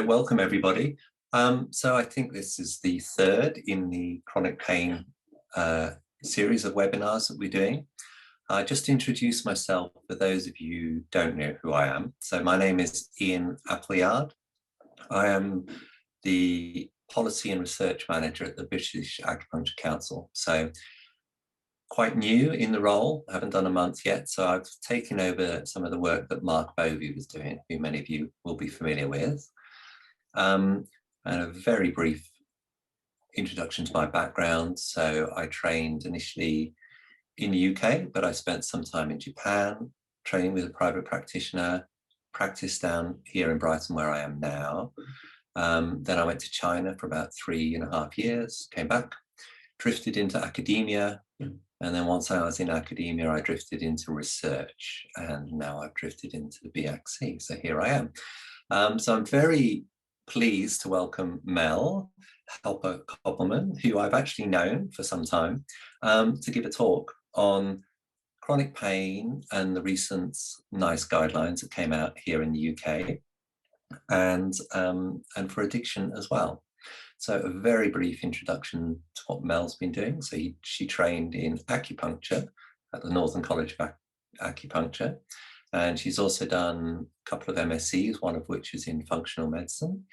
welcome everybody. So I think this is the third in the chronic pain series of webinars that we're doing. Just to introduce myself for those of you who don't know who I am. So my name is Ian Appleyard. I am the Policy and Research Manager at the British Acupuncture Council. So quite new in the role, I haven't done a month yet, so I've taken over some of the work that Mark Bovey was doing, who many of you will be familiar with. And a very brief introduction to my background. So I trained initially in the UK, but I spent some time in Japan, training with a private practitioner, practiced down here in Brighton where I am now. Then I went to China for about 3.5 years, came back, drifted into academia. And then once I was in academia, I drifted into research, and now I've drifted into the BXC. So here I am. So I'm very pleased to welcome Mel Hopper Koppelman, who I've actually known for some time, to give a talk on chronic pain and the recent NICE guidelines that came out here in the UK, and for addiction as well. So a very brief introduction to what Mel's been doing. So she trained in acupuncture at the Northern College of Acupuncture. And she's also done a couple of MSCs, one of which is in functional medicine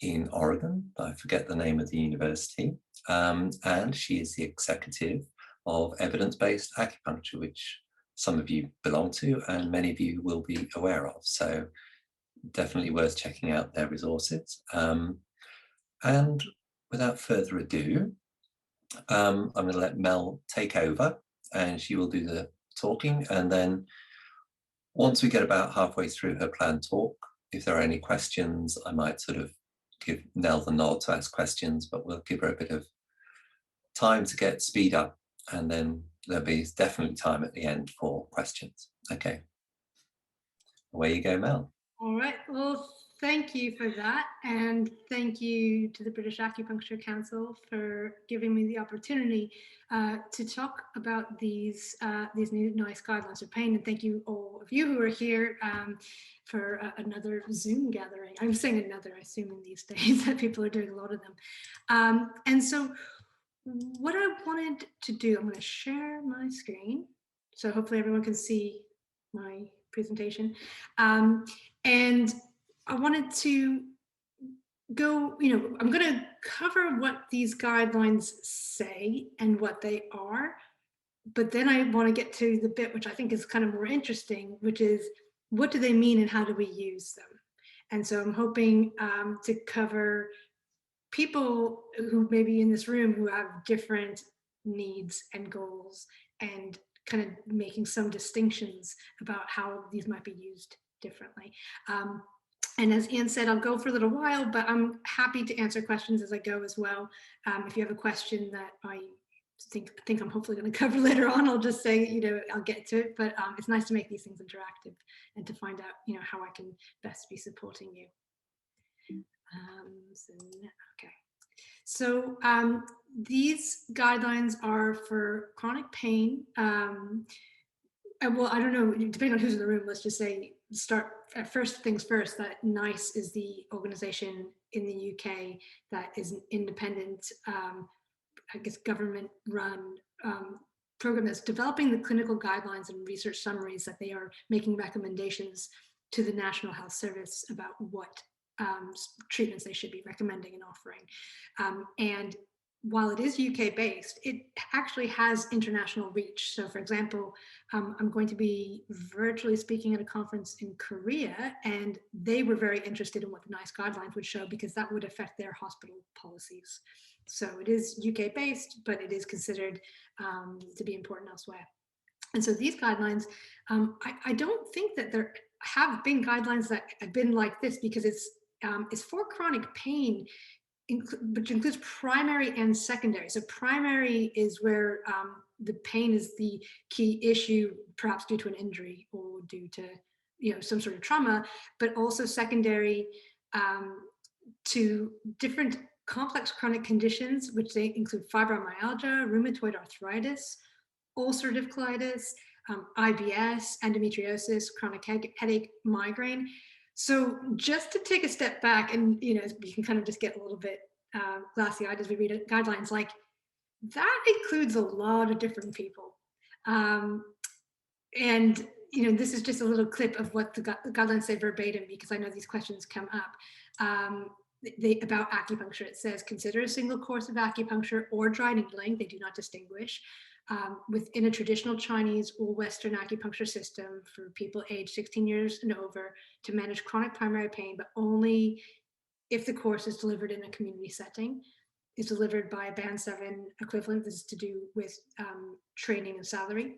in Oregon. I forget the name of the university. And she is the executive of evidence-based acupuncture, which some of you belong to and many of you will be aware of. So definitely worth checking out their resources. And without further ado, I'm going to let Mel take over and she will do the talking. And then once we get about halfway through her planned talk, if there are any questions, I might sort of give Mel the nod to ask questions, but we'll give her a bit of time to get speed up, and then there'll be definitely time at the end for questions. Okay. Away you go, Mel. All right. Well, thank you for that. And thank you to the British Acupuncture Council for giving me the opportunity to talk about these new NICE guidelines of pain. And thank you all of you who are here for another Zoom gathering. I'm saying another, I assume in these days that people are doing a lot of them. And so what I wanted to do, I'm going to share my screen. So hopefully everyone can see my presentation. And I wanted to go, I'm going to cover what these guidelines say and what they are, but then I want to get to the bit which I think is kind of more interesting, which is what do they mean and how do we use them? And so I'm hoping to cover people who may be in this room who have different needs and goals, and kind of making some distinctions about how these might be used differently. And as Ian said, I'll go for a little while, but I'm happy to answer questions as I go as well. If you have a question that I think I'm hopefully going to cover later on, I'll just say, I'll get to it. But it's nice to make these things interactive and to find out, how I can best be supporting you. So these guidelines are for chronic pain. Well, I don't know, depending on who's in the room, let's just say, start at first things first, that NICE is the organization in the UK that is an independent, I guess, government-run program that's developing the clinical guidelines and research summaries that they are making recommendations to the National Health Service about what treatments they should be recommending and offering. And while it is UK based, it actually has international reach. So for example, I'm going to be virtually speaking at a conference in Korea, and they were very interested in what the NICE guidelines would show because that would affect their hospital policies. So it is UK based, but it is considered to be important elsewhere. And so these guidelines, I don't think that there have been guidelines that have been like this, because it's for chronic pain, which includes primary and secondary. So primary is where the pain is the key issue, perhaps due to an injury or due to some sort of trauma, but also secondary to different complex chronic conditions, which they include fibromyalgia, rheumatoid arthritis, ulcerative colitis, IBS, endometriosis, chronic headache, migraine. So just to take a step back, and we can kind of just get a little bit glassy-eyed as we read guidelines, like that includes a lot of different people. Um, and this is just a little clip of what the guidelines say verbatim, because I know these questions come up. About acupuncture, it says, consider a single course of acupuncture or dry needling, they do not distinguish, within a traditional Chinese or Western acupuncture system for people aged 16 years and over to manage chronic primary pain, but only if the course is delivered in a community setting, is delivered by a band 7 equivalent. This is to do with training and salary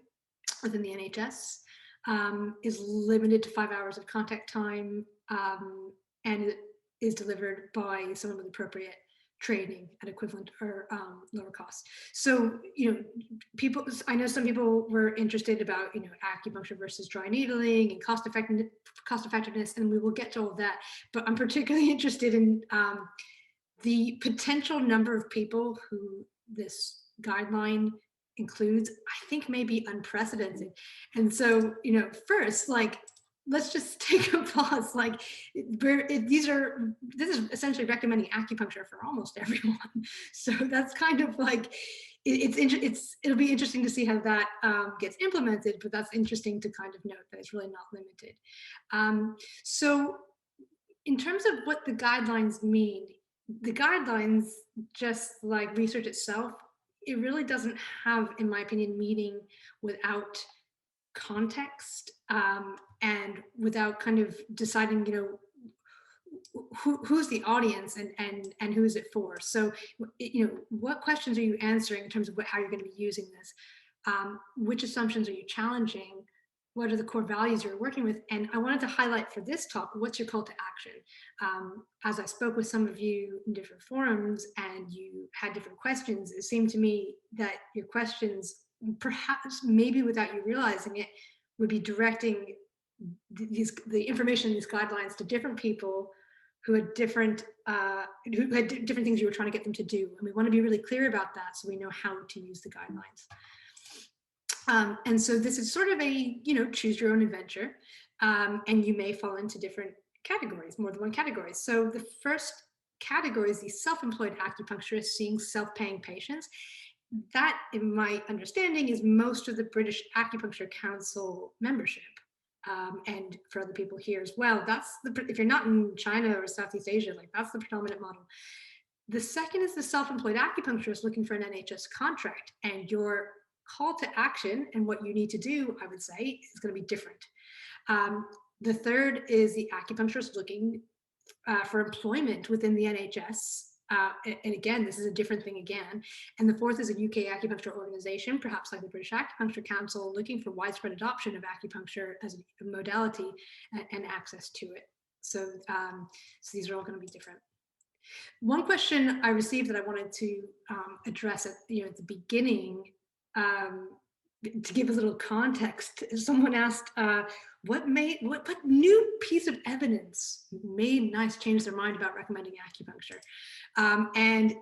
within the NHS, is limited to 5 hours of contact time, and is delivered by someone with appropriate training at equivalent or lower cost. So, people, I know some people were interested about, acupuncture versus dry needling and cost effectiveness, and we will get to all of that. But I'm particularly interested in the potential number of people who this guideline includes. I think may be unprecedented. And so, first, like, let's just take a pause. Like, this is essentially recommending acupuncture for almost everyone. So that's kind of like, it'll be interesting to see how that gets implemented, but that's interesting to kind of note that it's really not limited. So in terms of what the guidelines mean, the guidelines, just like research itself, it really doesn't have, in my opinion, meaning without context, and without kind of deciding, who's the audience, and who is it for. So, what questions are you answering in terms of how you're going to be using this? Which assumptions are you challenging? What are the core values you're working with? And I wanted to highlight for this talk, what's your call to action? As I spoke with some of you in different forums and you had different questions, it seemed to me that your questions, perhaps maybe without you realizing it, would be directing the information in these guidelines to different people who had different things you were trying to get them to do. And we want to be really clear about that so we know how to use the guidelines. And so this is sort of a, choose your own adventure. And you may fall into different categories, more than one category. So the first category is the self-employed acupuncturist seeing self-paying patients. That, in my understanding, is most of the British Acupuncture Council membership. And for other people here as well, if you're not in China or Southeast Asia, like that's the predominant model. The second is the self-employed acupuncturist looking for an NHS contract, and your call to action and what you need to do, I would say, is going to be different. The third is the acupuncturist looking for employment within the NHS. And again, this is a different thing again. And the fourth is a UK acupuncture organization, perhaps like the British Acupuncture Council, looking for widespread adoption of acupuncture as a modality and access to it. So these are all going to be different. One question I received that I wanted to address at the beginning, to give a little context, someone asked, what new piece of evidence made NICE change their mind about recommending acupuncture? And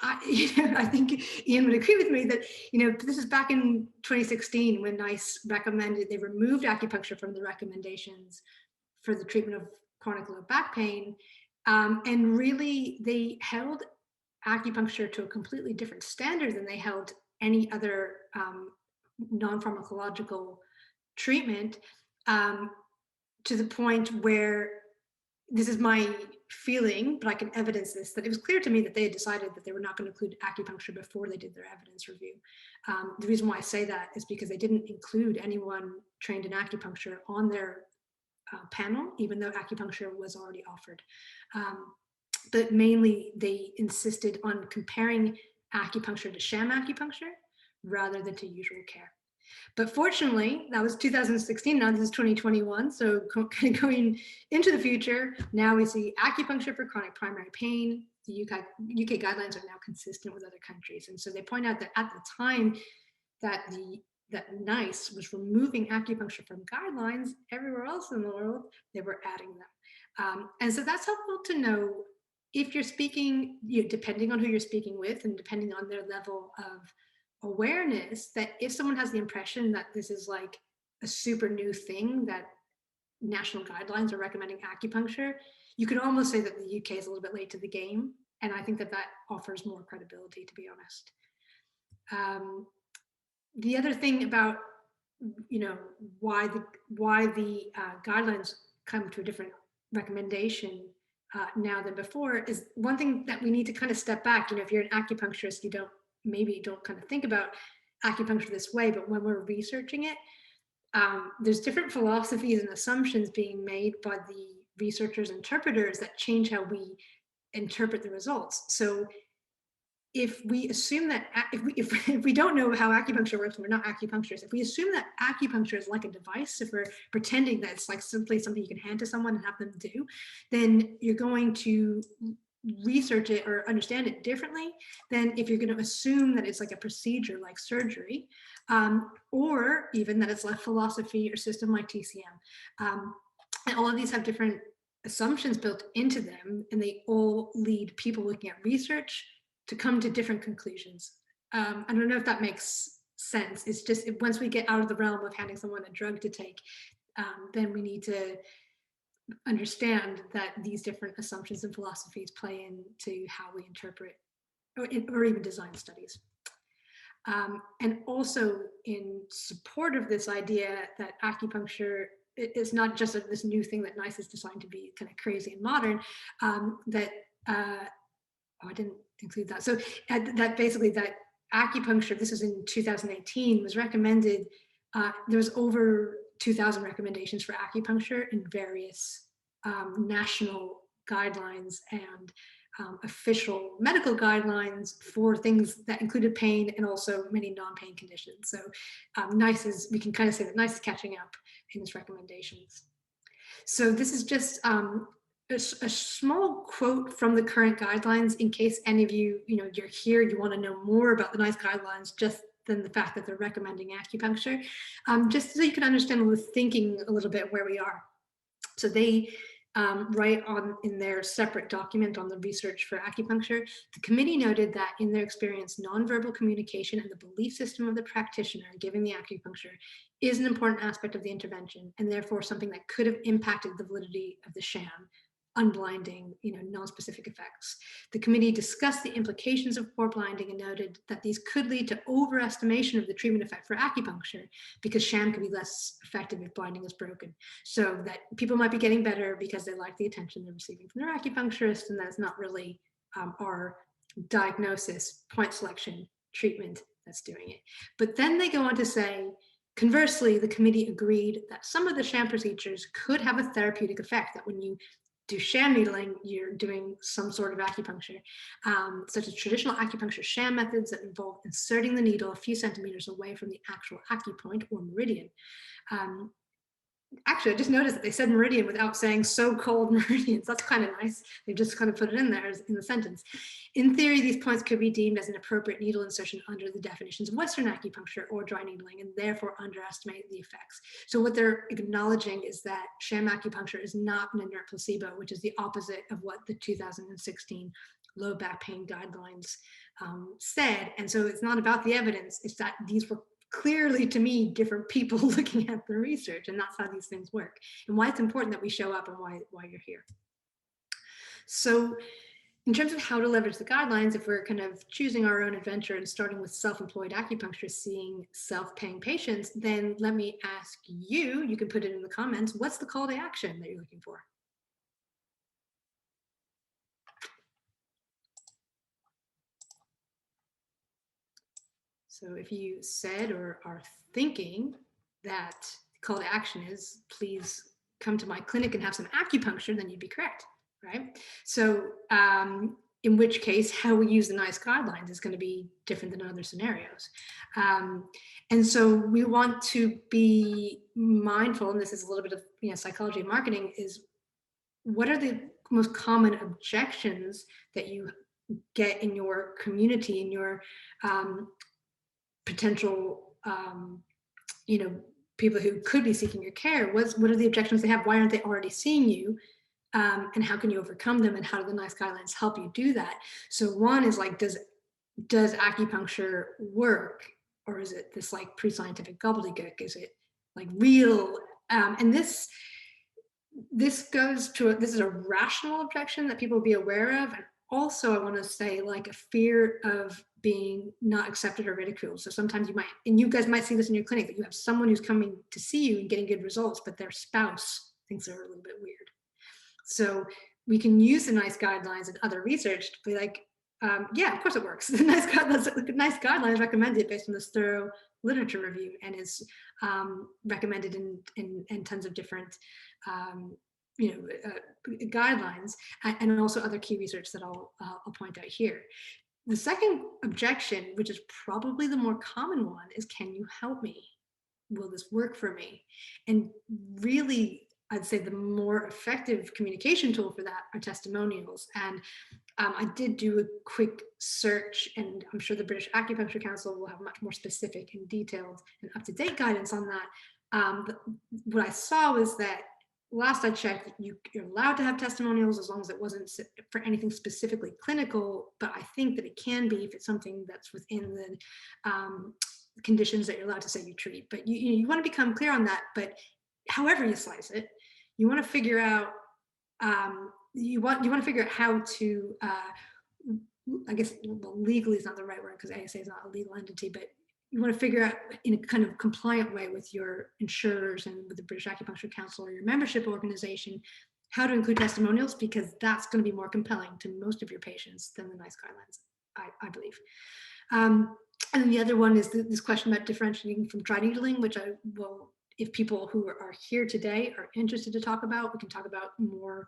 I think Ian would agree with me that this is back in 2016 when NICE recommended, they removed acupuncture from the recommendations for the treatment of chronic low back pain, and really they held acupuncture to a completely different standard than they held any other non-pharmacological treatment, to the point where, this is my feeling, but I can evidence this, that it was clear to me that they had decided that they were not going to include acupuncture before they did their evidence review. The reason why I say that is because they didn't include anyone trained in acupuncture on their panel, even though acupuncture was already offered. But mainly they insisted on comparing acupuncture to sham acupuncture rather than to usual care. But fortunately, that was 2016, now this is 2021. So going into the future, now we see acupuncture for chronic primary pain. The UK guidelines are now consistent with other countries. And so they point out that at the time that NICE was removing acupuncture from guidelines, everywhere else in the world, they were adding them. And so that's helpful to know if you're speaking, depending on who you're speaking with and depending on their level of awareness, that if someone has the impression that this is like a super new thing that national guidelines are recommending acupuncture, you could almost say that the UK is a little bit late to the game. And I think that that offers more credibility, to be honest. The other thing about, why the guidelines come to a different recommendation now than before is one thing that we need to kind of step back. If you're an acupuncturist, you don't kind of think about acupuncture this way, but when we're researching it, there's different philosophies and assumptions being made by the researchers, interpreters, that change how we interpret the results. So if we assume that, if we don't know how acupuncture works and we're not acupuncturists, if we assume that acupuncture is like a device, if we're pretending that it's like simply something you can hand to someone and have them do, then you're going to research it or understand it differently than if you're going to assume that it's like a procedure like surgery, or even that it's like philosophy or system like TCM. And all of these have different assumptions built into them, and they all lead people looking at research to come to different conclusions. I don't know if that makes sense. It's just, once we get out of the realm of handing someone a drug to take, then we need to understand that these different assumptions and philosophies play into how we interpret or even design studies. And also in support of this idea that acupuncture is not just this new thing that NICE is designed to be kind of crazy and modern, I didn't include that. So that basically that acupuncture, this was in 2018, was recommended. There was over 2,000 recommendations for acupuncture in various national guidelines and official medical guidelines for things that included pain and also many non-pain conditions. So NICE is, we can kind of say that NICE is catching up in its recommendations. So this is just a small quote from the current guidelines in case any of you, you're here, you want to know more about the NICE guidelines just than the fact that they're recommending acupuncture, just so you can understand the thinking a little bit where we are. So they write in their separate document on the research for acupuncture, the committee noted that in their experience, nonverbal communication and the belief system of the practitioner giving the acupuncture is an important aspect of the intervention, and therefore something that could have impacted the validity of the sham, unblinding, non-specific effects. The committee discussed the implications of poor blinding and noted that these could lead to overestimation of the treatment effect for acupuncture because sham can be less effective if blinding is broken. So that people might be getting better because they like the attention they're receiving from their acupuncturist, and that's not really our diagnosis, point selection, treatment that's doing it. But then they go on to say, conversely, the committee agreed that some of the sham procedures could have a therapeutic effect, that when you do sham needling, you're doing some sort of acupuncture, such as traditional acupuncture sham methods that involve inserting the needle a few centimeters away from the actual acupoint or meridian. Actually, I just noticed that they said meridian without saying so-called meridians. That's kind of nice. They just kind of put it in there in the sentence. In theory, these points could be deemed as an appropriate needle insertion under the definitions of Western acupuncture or dry needling, and therefore underestimate the effects. So what they're acknowledging is that sham acupuncture is not an inert placebo, which is the opposite of what the 2016 low back pain guidelines said. And so it's not about the evidence, it's that these were clearly, to me, different people looking at the research, and that's how these things work and why it's important that we show up and why you're here. So in terms of how to leverage the guidelines, if we're kind of choosing our own adventure and starting with self-employed acupuncturists seeing self-paying patients, then let me ask you can put it in the comments, what's the call to action that you're looking for? So if you said or are thinking that call to action is please come to my clinic and have some acupuncture, then you'd be correct, right? So in which case, how we use the NICE guidelines is going to be different than other scenarios. And so we want to be mindful, and this is a little bit of psychology and marketing, is what are the most common objections that you get in your community, in your potential, people who could be seeking your care? What are the objections they have? Why aren't they already seeing you? And how can you overcome them? And how do the NICE guidelines help you do that? So one is like, does acupuncture work? Or is it this like pre-scientific gobbledygook? Is it like real? And this this goes to, this is a rational objection that people be aware of. And also I want to say like a fear of being not accepted or ridiculed. So sometimes you might, and you guys might see this in your clinic, that you have someone who's coming to see you and getting good results, but their spouse thinks they're a little bit weird. So we can use the NICE guidelines and other research to be like, yeah, of course it works. The NICE guidelines recommend it based on this thorough literature review, and is recommended in tons of different guidelines, and also other key research that I'll point out here. The second objection, which is probably the more common one, is, can you help me? Will this work for me? And really, I'd say the more effective communication tool for that are testimonials. And I did do a quick search, and I'm sure the British Acupuncture Council will have much more specific and detailed and up-to-date guidance on that. But what I saw was that last I checked, you're allowed to have testimonials as long as it wasn't for anything specifically clinical, but I think that it can be if it's something that's within the conditions that you're allowed to say you treat. But you want to become clear on that. But however you slice it, you want to figure out you want to figure out how to I guess, well, legally is not the right word because ASA is not a legal entity, but you want to figure out in a kind of compliant way with your insurers and with the British Acupuncture Council or your membership organization how to include testimonials, because that's going to be more compelling to most of your patients than the NICE guidelines, I believe. And then the other one is this question about differentiating from dry needling, which I will, if people who are here today are interested to talk about, we can talk about more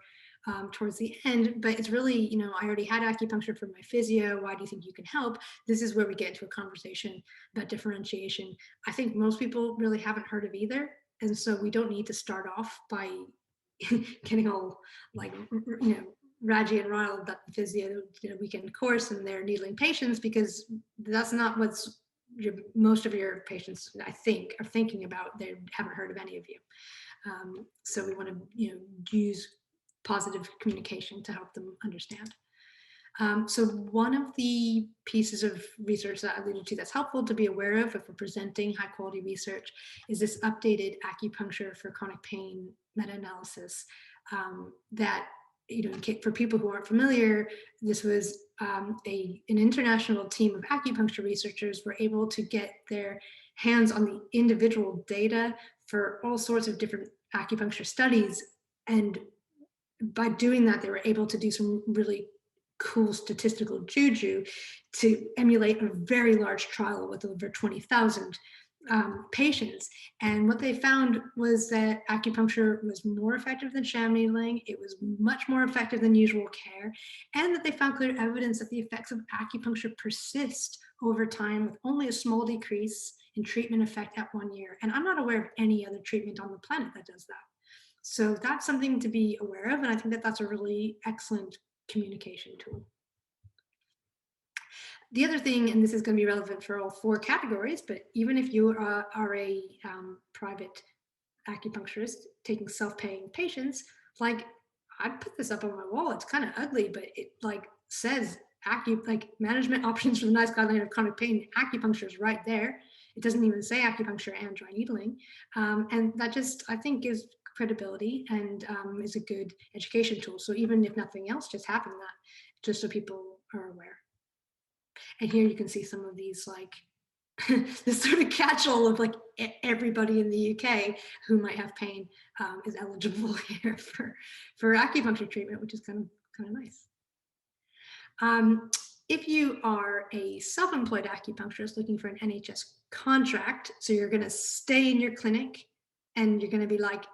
towards the end. But it's really, I already had acupuncture for my physio. Why do you think you can help? This is where we get into a conversation about differentiation. I think most people really haven't heard of either. And so we don't need to start off by getting all like, Raji and Ronald that the physio weekend course and they're needling patients, because that's not what's most of your patients, I think, are thinking about. They haven't heard of any of you. So we want to use positive communication to help them understand. So one of the pieces of research that I alluded to that's helpful to be aware of if we're presenting high quality research is this updated acupuncture for chronic pain meta-analysis that, for people who aren't familiar, this was an international team of acupuncture researchers were able to get their hands on the individual data for all sorts of different acupuncture studies. And by doing that, they were able to do some really cool statistical juju to emulate a very large trial with over 20,000 patients. And what they found was that acupuncture was more effective than sham needling. It was much more effective than usual care, and that they found clear evidence that the effects of acupuncture persist over time with only a small decrease in treatment effect at 1 year. And I'm not aware of any other treatment on the planet that does that. So that's something to be aware of, and I think that that's a really excellent communication tool. The other thing, and this is going to be relevant for all 4 categories, but even if you are a private acupuncturist taking self-paying patients, like I put this up on my wall. It's kind of ugly, but it like says management options for the NICE guideline of chronic pain. Acupuncture is right there. It doesn't even say acupuncture and dry needling, and that just, I think, gives credibility and is a good education tool. So even if nothing else, just having that, just so people are aware. And here you can see some of these, like this sort of catch-all of like everybody in the UK who might have pain is eligible here for acupuncture treatment, which is kind of nice. If you are a self-employed acupuncturist looking for an NHS contract, so you're going to stay in your clinic and you're going to be like,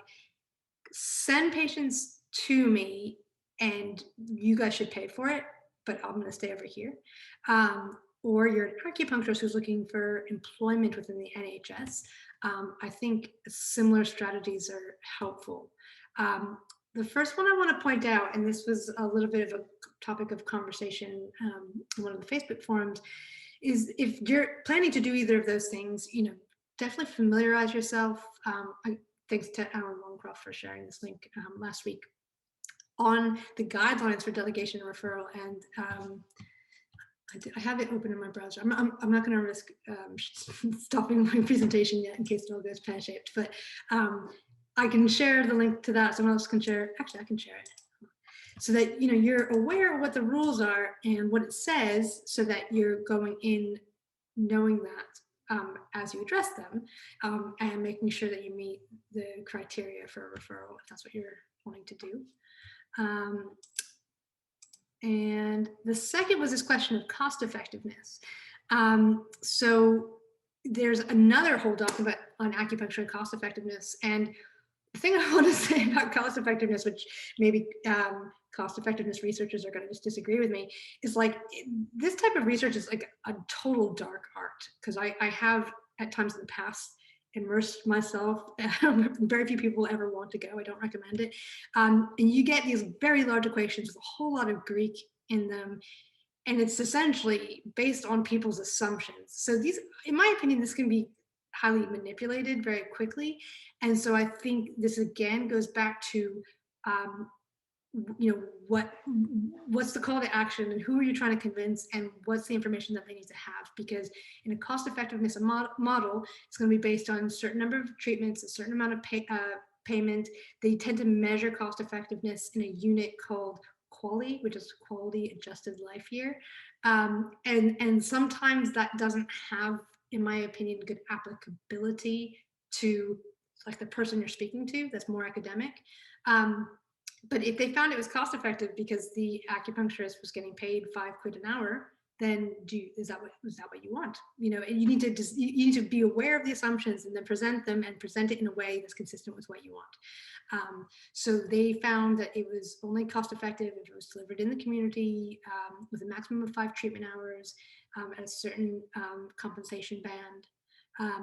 send patients to me and you guys should pay for it, but I'm going to stay over here. Or you're an acupuncturist who's looking for employment within the NHS. I think similar strategies are helpful. The first one I want to point out, and this was a little bit of a topic of conversation in one of the Facebook forums, is if you're planning to do either of those things, definitely familiarize yourself. Thanks to Alan Longcroft for sharing this link last week on the guidelines for delegation and referral. And I have it open in my browser. I'm not going to risk stopping my presentation yet in case it all goes pear-shaped. But I can share the link to that. Someone else can share. Actually, I can share it so that you're aware of what the rules are and what it says, so that you're going in knowing that as you address them, and making sure that you meet the criteria for a referral if that's what you're wanting to do. And the second was this question of cost effectiveness. So there's another whole document on acupuncture and cost effectiveness. And the thing I want to say about cost effectiveness, which maybe cost effectiveness researchers are going to just disagree with me, is like this type of research is like a total dark art, because I have at times in the past immersed myself. Very few people ever want to go. I don't recommend it. And you get these very large equations with a whole lot of Greek in them. And it's essentially based on people's assumptions. So these, in my opinion, this can be highly manipulated very quickly. And so I think this again goes back to, what's the call to action, and who are you trying to convince, and what's the information that they need to have? Because in a cost effectiveness model, it's going to be based on a certain number of treatments, a certain amount of payment. They tend to measure cost effectiveness in a unit called QALY, which is quality adjusted life year. And sometimes that doesn't have, in my opinion, good applicability to like the person you're speaking to that's more academic. But if they found it was cost effective because the acupuncturist was getting paid £5 an hour, then is that what you want? And you need to be aware of the assumptions and then present them, and present it in a way that's consistent with what you want. So they found that it was only cost effective if it was delivered in the community, with a maximum of 5 treatment hours, at a certain compensation band,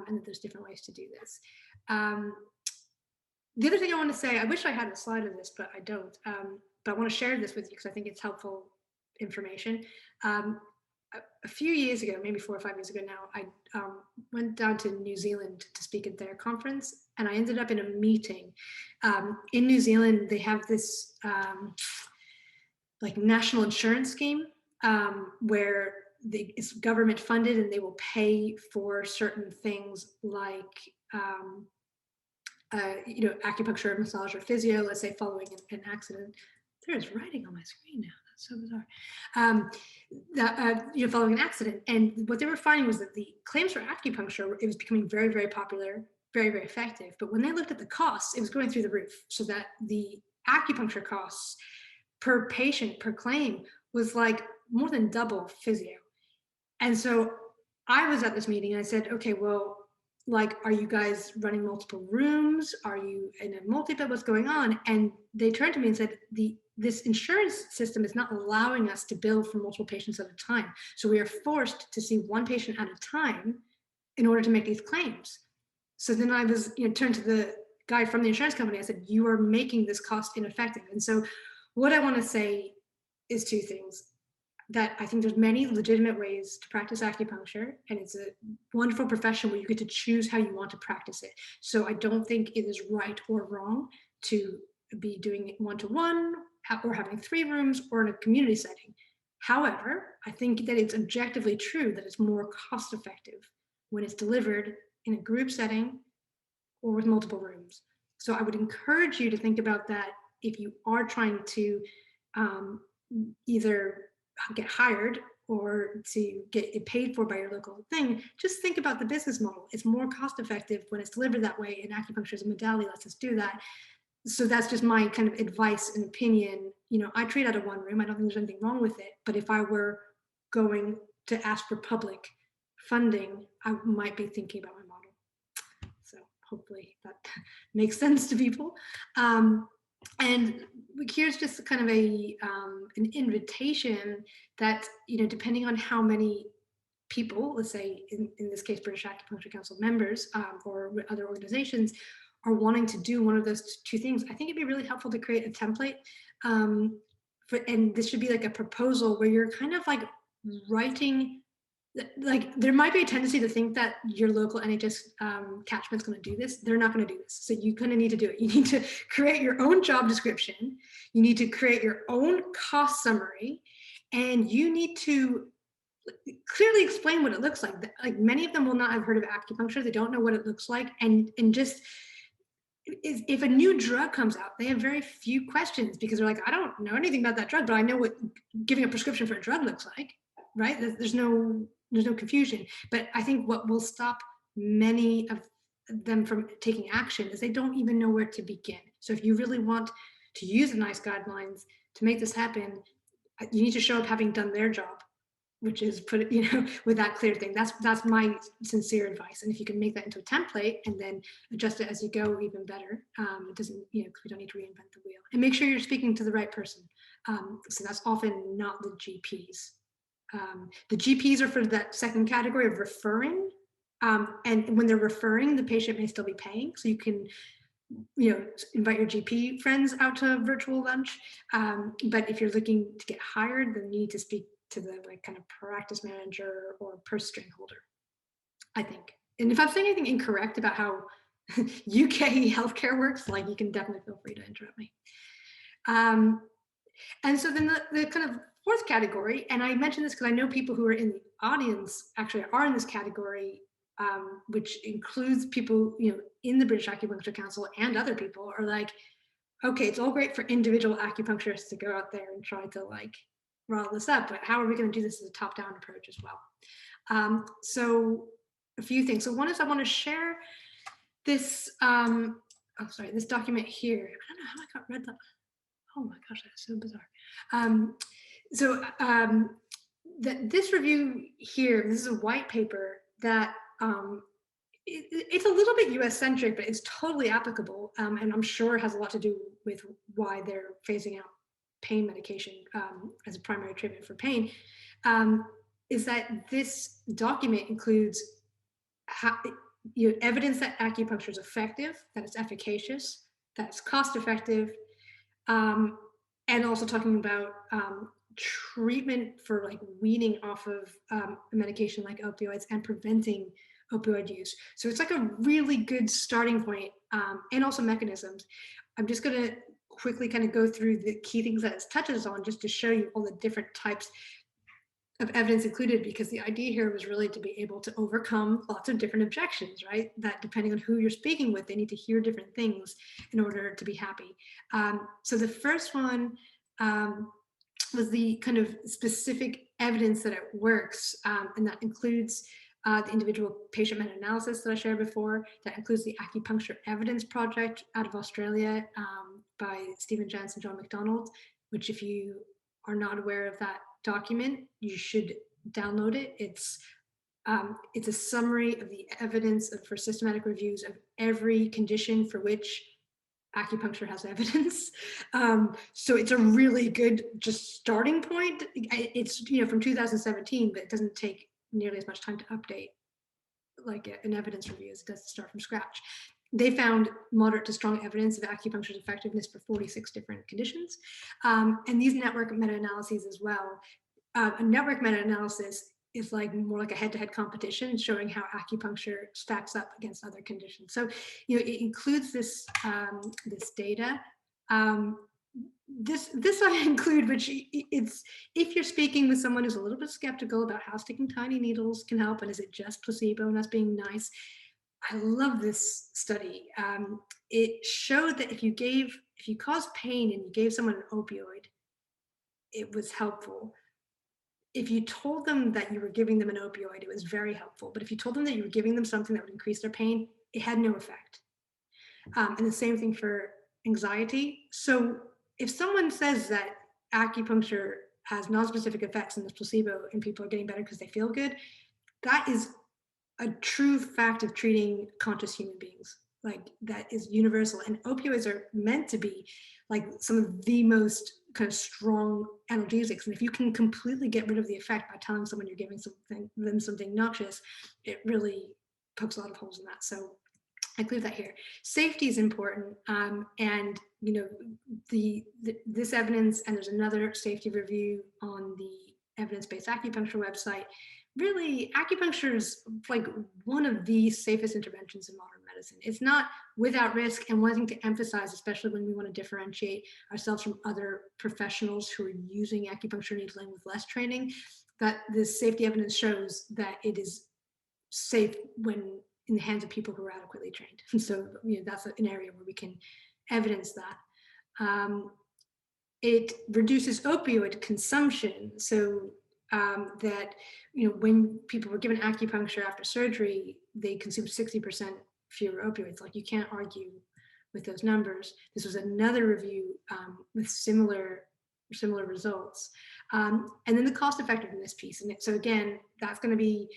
and that there's different ways to do this. The other thing I want to say, I wish I had a slide of this, but I don't. But I want to share this with you because I think it's helpful information. A few years ago, maybe 4 or 5 years ago now, I went down to New Zealand to speak at their conference, and I ended up in a meeting. In New Zealand, they have this like national insurance scheme where it's government funded, and they will pay for certain things like acupuncture, massage, or physio, let's say following an accident. There's writing on my screen now. That's so bizarre. Following an accident. And what they were finding was that the claims for acupuncture, it was becoming very, very popular, very, very effective. But when they looked at the costs, it was going through the roof. So that the acupuncture costs per patient, per claim, was like more than double physio. And so I was at this meeting and I said, okay, well, like, are you guys running multiple rooms? Are you in a multi-bed? What's going on? And they turned to me and said, this insurance system is not allowing us to bill for multiple patients at a time. So we are forced to see one patient at a time in order to make these claims. So then I was, turned to the guy from the insurance company. I said, you are making this cost ineffective. And so what I want to say is 2 things. That I think there's many legitimate ways to practice acupuncture, and it's a wonderful profession where you get to choose how you want to practice it. So I don't think it is right or wrong to be doing it one-to-one, or having 3 rooms, or in a community setting. However, I think that it's objectively true that it's more cost effective when it's delivered in a group setting or with multiple rooms. So I would encourage you to think about that if you are trying to either get hired or to get it paid for by your local thing. Just think about the business model. It's more cost effective when it's delivered that way, and acupuncture as a modality lets us do that. So that's just my kind of advice and opinion. I treat out of 1 room. I don't think there's anything wrong with it. But if I were going to ask for public funding, I might be thinking about my model. So hopefully that makes sense to people. And here's just kind of an invitation that, depending on how many people, let's say in this case, British Acupuncture Council members, or other organizations, are wanting to do one of those 2 things, I think it'd be really helpful to create a template. And this should be like a proposal where you're kind of like writing, like there might be a tendency to think that your local NHS catchment's going to do this. They're not going to do this. So you kind of need to do it. You need to create your own job description. You need to create your own cost summary, and you need to clearly explain what it looks like. Like many of them will not have heard of acupuncture. They don't know what it looks like, and just is if a new drug comes out, they have very few questions because they're like, I don't know anything about that drug, but I know what giving a prescription for a drug looks like, right? There's no confusion. But I think what will stop many of them from taking action is they don't even know where to begin. So if you really want to use the NICE guidelines to make this happen, you need to show up having done their job, which is put it, with that clear thing. That's my sincere advice. And if you can make that into a template and then adjust it as you go, even better. It doesn't, because we don't need to reinvent the wheel. And make sure you're speaking to the right person. So that's often not the GPs. The GPs are for that second category of referring. And when they're referring, the patient may still be paying. So you can invite your GP friends out to virtual lunch. But if you're looking to get hired, then you need to speak to the kind of practice manager or purse string holder, I think. And if I'm saying anything incorrect about how UK healthcare works, you can definitely feel free to interrupt me. And so then the kind of fourth category, and I mentioned this because I know people who are in the audience actually are in this category, which includes people, in the British Acupuncture Council and other people are like, okay, it's all great for individual acupuncturists to go out there and try to roll this up, but how are we going to do this as a top-down approach as well? So a few things. So one is I want to share this, this document here. I don't know how I got red. Oh my gosh, that's so bizarre. This review here, this is a white paper that it's a little bit US centric, but it's totally applicable. And I'm sure it has a lot to do with why they're phasing out pain medication as a primary treatment for pain, is that this document includes evidence that acupuncture is effective, that it's efficacious, that it's cost effective, and also talking about treatment for weaning off of a medication like opioids and preventing opioid use. So it's a really good starting point, and also mechanisms. I'm just going to quickly kind of go through the key things that it touches on just to show you all the different types of evidence included, because the idea here was really to be able to overcome lots of different objections, right? That depending on who you're speaking with, they need to hear different things in order to be happy. So the first one was the kind of specific evidence that it works, and that includes the individual patient meta-analysis that I shared before. That includes the Acupuncture Evidence Project out of Australia by Stephen Jantz and John McDonald, which if you are not aware of that document, you should download it. It's a summary of the evidence for systematic reviews of every condition for which acupuncture has evidence. So it's a really good just starting point. It's from 2017, but it doesn't take nearly as much time to update an evidence review as it does to start from scratch. They found moderate to strong evidence of acupuncture's effectiveness for 46 different conditions. And these network meta-analyses as well. A network meta-analysis is more like a head-to-head competition showing how acupuncture stacks up against other conditions. So, it includes this this data. This I include, which it's if you're speaking with someone who's a little bit skeptical about how sticking tiny needles can help and is it just placebo and us being nice. I love this study. It showed that if you caused pain and you gave someone an opioid, it was helpful. If you told them that you were giving them an opioid, it was very helpful. But if you told them that you were giving them something that would increase their pain, it had no effect. And the same thing for anxiety. So if someone says that acupuncture has non-specific effects in this placebo and people are getting better because they feel good, that is a true fact of treating conscious human beings. That is universal. And opioids are meant to be some of the most kind of strong analgesics. And if you can completely get rid of the effect by telling someone you're giving them something noxious, it really pokes a lot of holes in that. So I include that here. Safety is important. And this evidence, and there's another safety review on the evidence-based acupuncture website. Really, acupuncture is one of the safest interventions in modern medicine. It's not without risk, and one thing to emphasize, especially when we want to differentiate ourselves from other professionals who are using acupuncture needling with less training, that the safety evidence shows that it is safe when in the hands of people who are adequately trained. And so, that's an area where we can evidence that. It reduces opioid consumption, so that when people were given acupuncture after surgery, they consumed 60% fewer opioids. Like, you can't argue with those numbers. This was another review with similar results. And then the cost effectiveness piece. And so again, that's going to be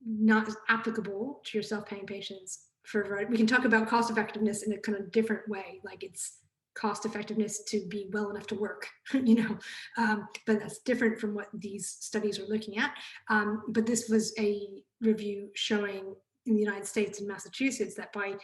not as applicable to your self-paying patients. We can talk about cost effectiveness in a kind of different way, like it's cost effectiveness to be well enough to work, but that's different from what these studies are looking at. But this was a review showing in the United States and Massachusetts that by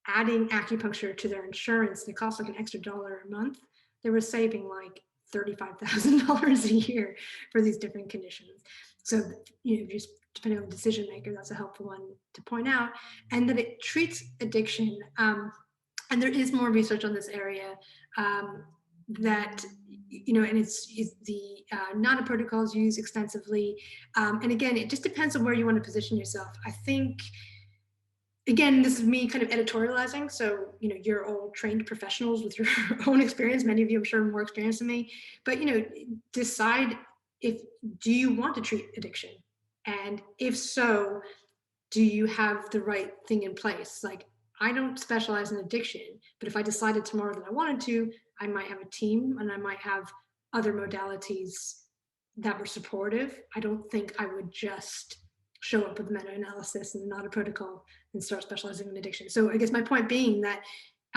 adding acupuncture to their insurance, it costs like an extra $1 a month. They were saving like $35,000 a year for these different conditions. So, just depending on the decision maker, that's a helpful one to point out. And that it treats addiction. And there is more research on this area that, and it's the NADA protocols used extensively. And again, it just depends on where you want to position yourself. I think, again, this is me kind of editorializing. So, you're all trained professionals with your own experience. Many of you, I'm sure, are more experienced than me. But, decide do you want to treat addiction? And if so, do you have the right thing in place? Like, I don't specialize in addiction, but if I decided tomorrow that I wanted to, I might have a team and I might have other modalities that were supportive. I don't think I would just show up with meta-analysis and not a protocol and start specializing in addiction. So I guess my point being that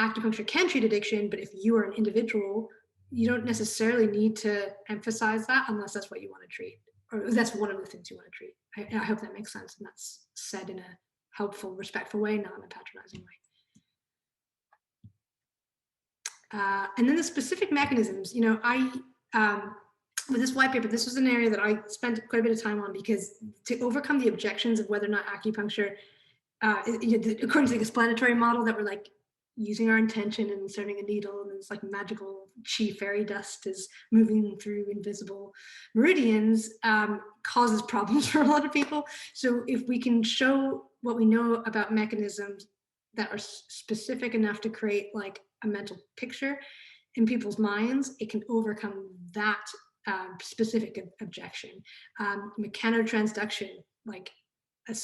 acupuncture can treat addiction, but if you are an individual, you don't necessarily need to emphasize that unless that's what you want to treat, or that's one of the things you want to treat. I hope that makes sense, and that's said in a helpful, respectful way, not in a patronizing way. And then the specific mechanisms, with this white paper, this was an area that I spent quite a bit of time on, because to overcome the objections of whether or not acupuncture, according to the explanatory model that we're like using our intention and inserting a needle, and it's like magical chi fairy dust is moving through invisible meridians, causes problems for a lot of people. So if we can show what we know about mechanisms that are specific enough to create like a mental picture in people's minds, it can overcome that specific objection. Mechanotransduction, like a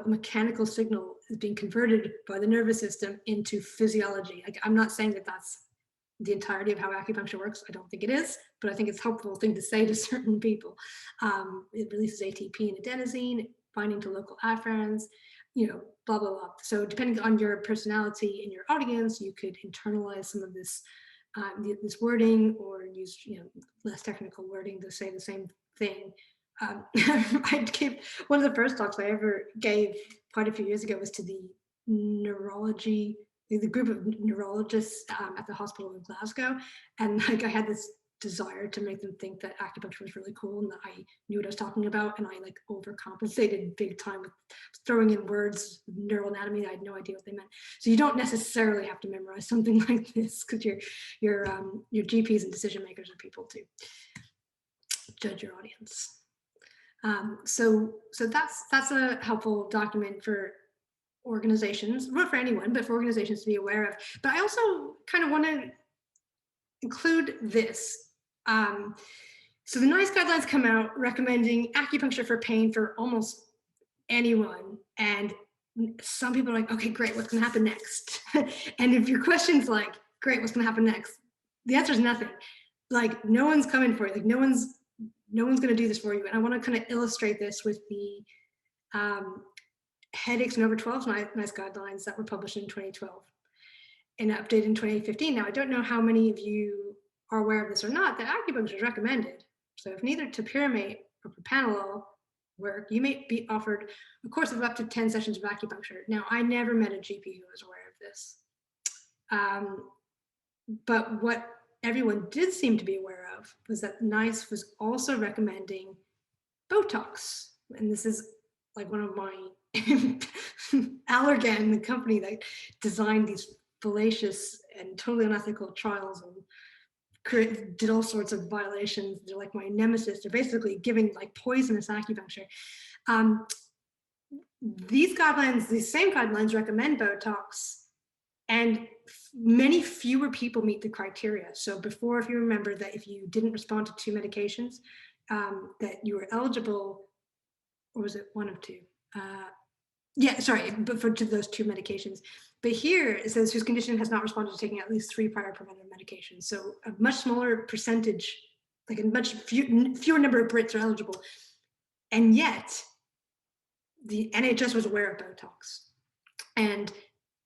mechanical signal is being converted by the nervous system into physiology. Like, I'm not saying that that's the entirety of how acupuncture works. I don't think it is, but I think it's a helpful thing to say to certain people. It releases ATP and adenosine, binding to local afferents, blah, blah, blah. So depending on your personality and your audience, you could internalize some of this this wording, or use less technical wording to say the same thing. I gave one of the first talks I ever gave quite a few years ago was to the group of neurologists at the hospital in Glasgow, and like I had this desire to make them think that acupuncture was really cool and that I knew what I was talking about, and I like overcompensated big time with throwing in words, neural anatomy that I had no idea what they meant. So you don't necessarily have to memorize something like this, because your GPs and decision makers are people too. Judge your audience. So that's a helpful document for organizations, not for anyone, but for organizations to be aware of. But I also kind of want to include this. So the NICE guidelines come out recommending acupuncture for pain for almost anyone. And some people are like, okay, great, what's gonna happen next? And if your question's like, great, what's gonna happen next? The answer is nothing. Like, no one's coming for you. Like, no one's gonna do this for you. And I wanna kind of illustrate this with the headaches and over 12 NICE guidelines that were published in 2012 and updated in 2015. Now, I don't know how many of you are aware of this or not, that acupuncture is recommended. So if neither topiramate or propranolol work, you may be offered a course of up to 10 sessions of acupuncture. Now, I never met a GP who was aware of this. But what everyone did seem to be aware of was that NICE was also recommending Botox. And this is like one of my Allergan, the company that designed these fallacious and totally unethical trials and did all sorts of violations. They're like my nemesis. They're basically giving like poisonous acupuncture. these same guidelines recommend Botox, and many fewer people meet the criteria. So before, if you remember that if you didn't respond to 2 medications, that you were eligible, or was it 1 of 2? Yeah, sorry, but to those 2 medications. But here it says whose condition has not responded to taking at least 3 prior preventive medications. So a much smaller percentage, like a much fewer number of Brits are eligible. And yet the NHS was aware of Botox. And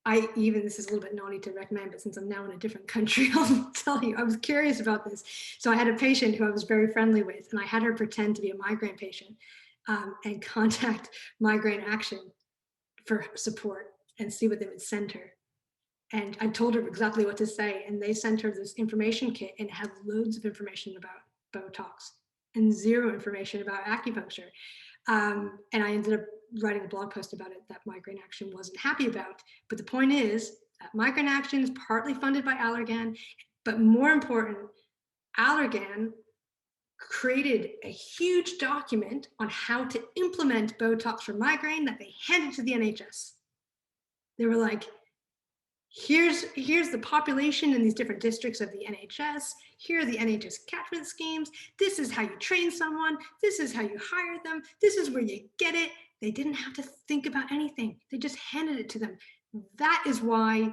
this is a little bit naughty to recommend, but since I'm now in a different country, I'll tell you, I was curious about this. So I had a patient who I was very friendly with, and I had her pretend to be a migraine patient and contact Migraine Action for support and see what they would send her. And I told her exactly what to say, and they sent her this information kit and it had loads of information about Botox and 0 information about acupuncture. And I ended up writing a blog post about it that Migraine Action wasn't happy about. But the point is that Migraine Action is partly funded by Allergan, but more important, Allergan created a huge document on how to implement Botox for migraine that they handed to the NHS. They were like, here's the population in these different districts of the NHS. Here are the NHS catchment schemes. This is how you train someone. This is how you hire them. This is where you get it. They didn't have to think about anything. They just handed it to them. That is why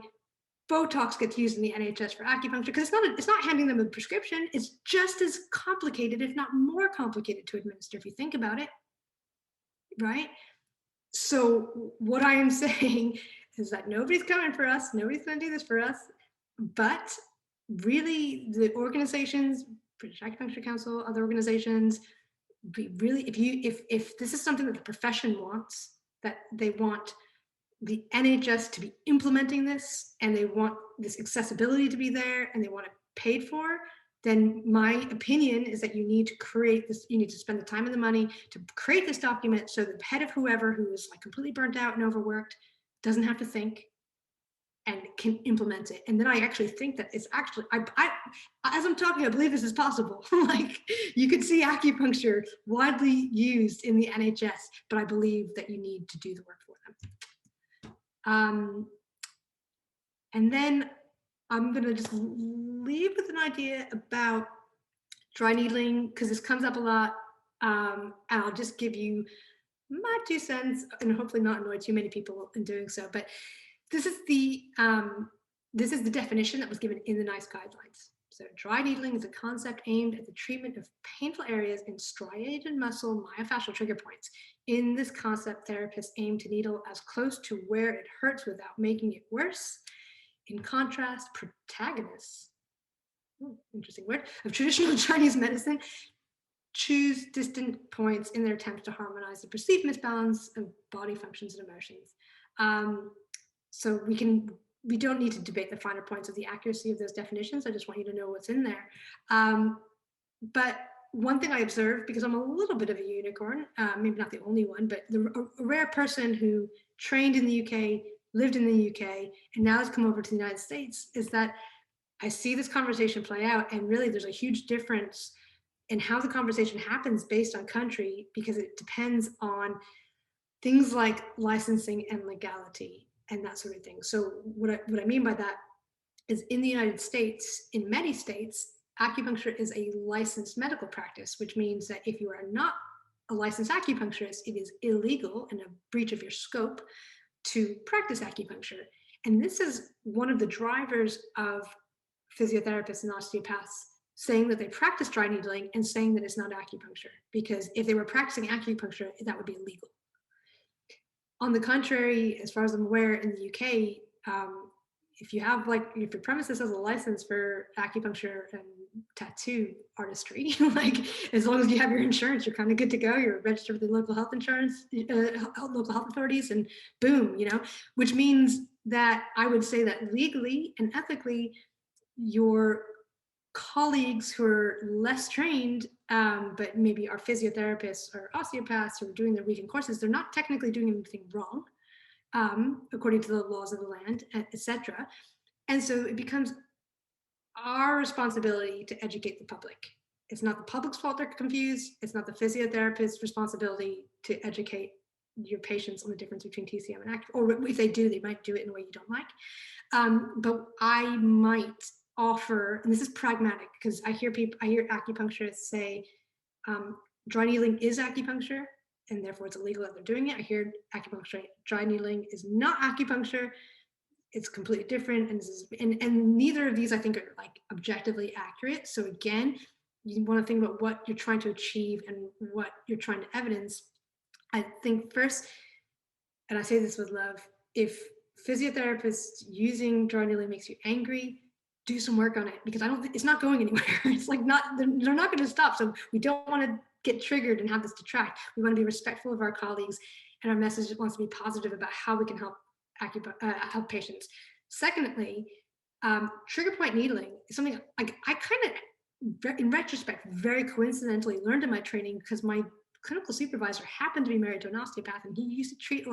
Botox gets used in the NHS for acupuncture, because it's not handing them a prescription. It's just as complicated, if not more complicated, to administer if you think about it, right? So what I am saying is that nobody's coming for us. Nobody's going to do this for us. But really, the organizations, British Acupuncture Council, other organizations, really, if this is something that the profession wants, that they want the NHS to be implementing this, and they want this accessibility to be there, and they want it paid for, then my opinion is that you need to create this, you need to spend the time and the money to create this document so the head of whoever who is like completely burnt out and overworked doesn't have to think and can implement it. And then I actually think that it's actually, as I'm talking, I believe this is possible. Like, you could see acupuncture widely used in the NHS, but I believe that you need to do the work for them. And then I'm going to just leave with an idea about dry needling, because this comes up a lot. And I'll just give you my 2 cents and hopefully not annoy too many people in doing so. But this is the definition that was given in the NICE guidelines. So dry needling is a concept aimed at the treatment of painful areas in striated muscle myofascial trigger points. In this concept, therapists aim to needle as close to where it hurts without making it worse. In contrast, protagonists, interesting word, of traditional Chinese medicine choose distant points in their attempts to harmonize the perceived misbalance of body functions and emotions. So we don't need to debate the finer points of the accuracy of those definitions. I just want you to know what's in there. But one thing I observed, because I'm a little bit of a unicorn, maybe not the only one, but a rare person who trained in the UK, lived in the UK, and now has come over to the United States, is that I see this conversation play out, and really there's a huge difference in how the conversation happens based on country, because it depends on things like licensing and legality and that sort of thing. So what I mean by that is, in the United States, in many states, acupuncture is a licensed medical practice, which means that if you are not a licensed acupuncturist, it is illegal and a breach of your scope to practice acupuncture. And this is one of the drivers of physiotherapists and osteopaths saying that they practice dry needling and saying that it's not acupuncture, because if they were practicing acupuncture, that would be illegal. On the contrary, as far as I'm aware, in the UK, if your premises has a license for acupuncture and tattoo artistry, like, as long as you have your insurance, you're kind of good to go. You're registered with the local health insurance, local health authorities, and boom, which means that I would say that legally and ethically, your colleagues who are less trained, but maybe are physiotherapists or osteopaths who are doing their weekend courses, they're not technically doing anything wrong, according to the laws of the land, etc. And so it becomes our responsibility to educate the public. It's not the public's fault they're confused. It's not the physiotherapist's responsibility to educate your patients on the difference between TCM and acupuncture, or if they do, they might do it in a way you don't like. But I might offer, and this is pragmatic, because I hear acupuncturists say dry needling is acupuncture, and therefore it's illegal that they're doing it. I hear acupuncture, dry needling is not acupuncture, it's completely different, and neither of these I think are like objectively accurate. So again, you want to think about what you're trying to achieve and what you're trying to evidence. I think first, and I say this with love, if physiotherapists using dry needling makes you angry, do some work on it, because I don't think it's not going anywhere. It's like they're not going to stop. So we don't want to get triggered and have this detract. We want to be respectful of our colleagues, and our message wants to be positive about how we can help patients. Secondly, trigger point needling is something like I kind of, in retrospect, very coincidentally learned in my training, because my clinical supervisor happened to be married to an osteopath, and he used to teach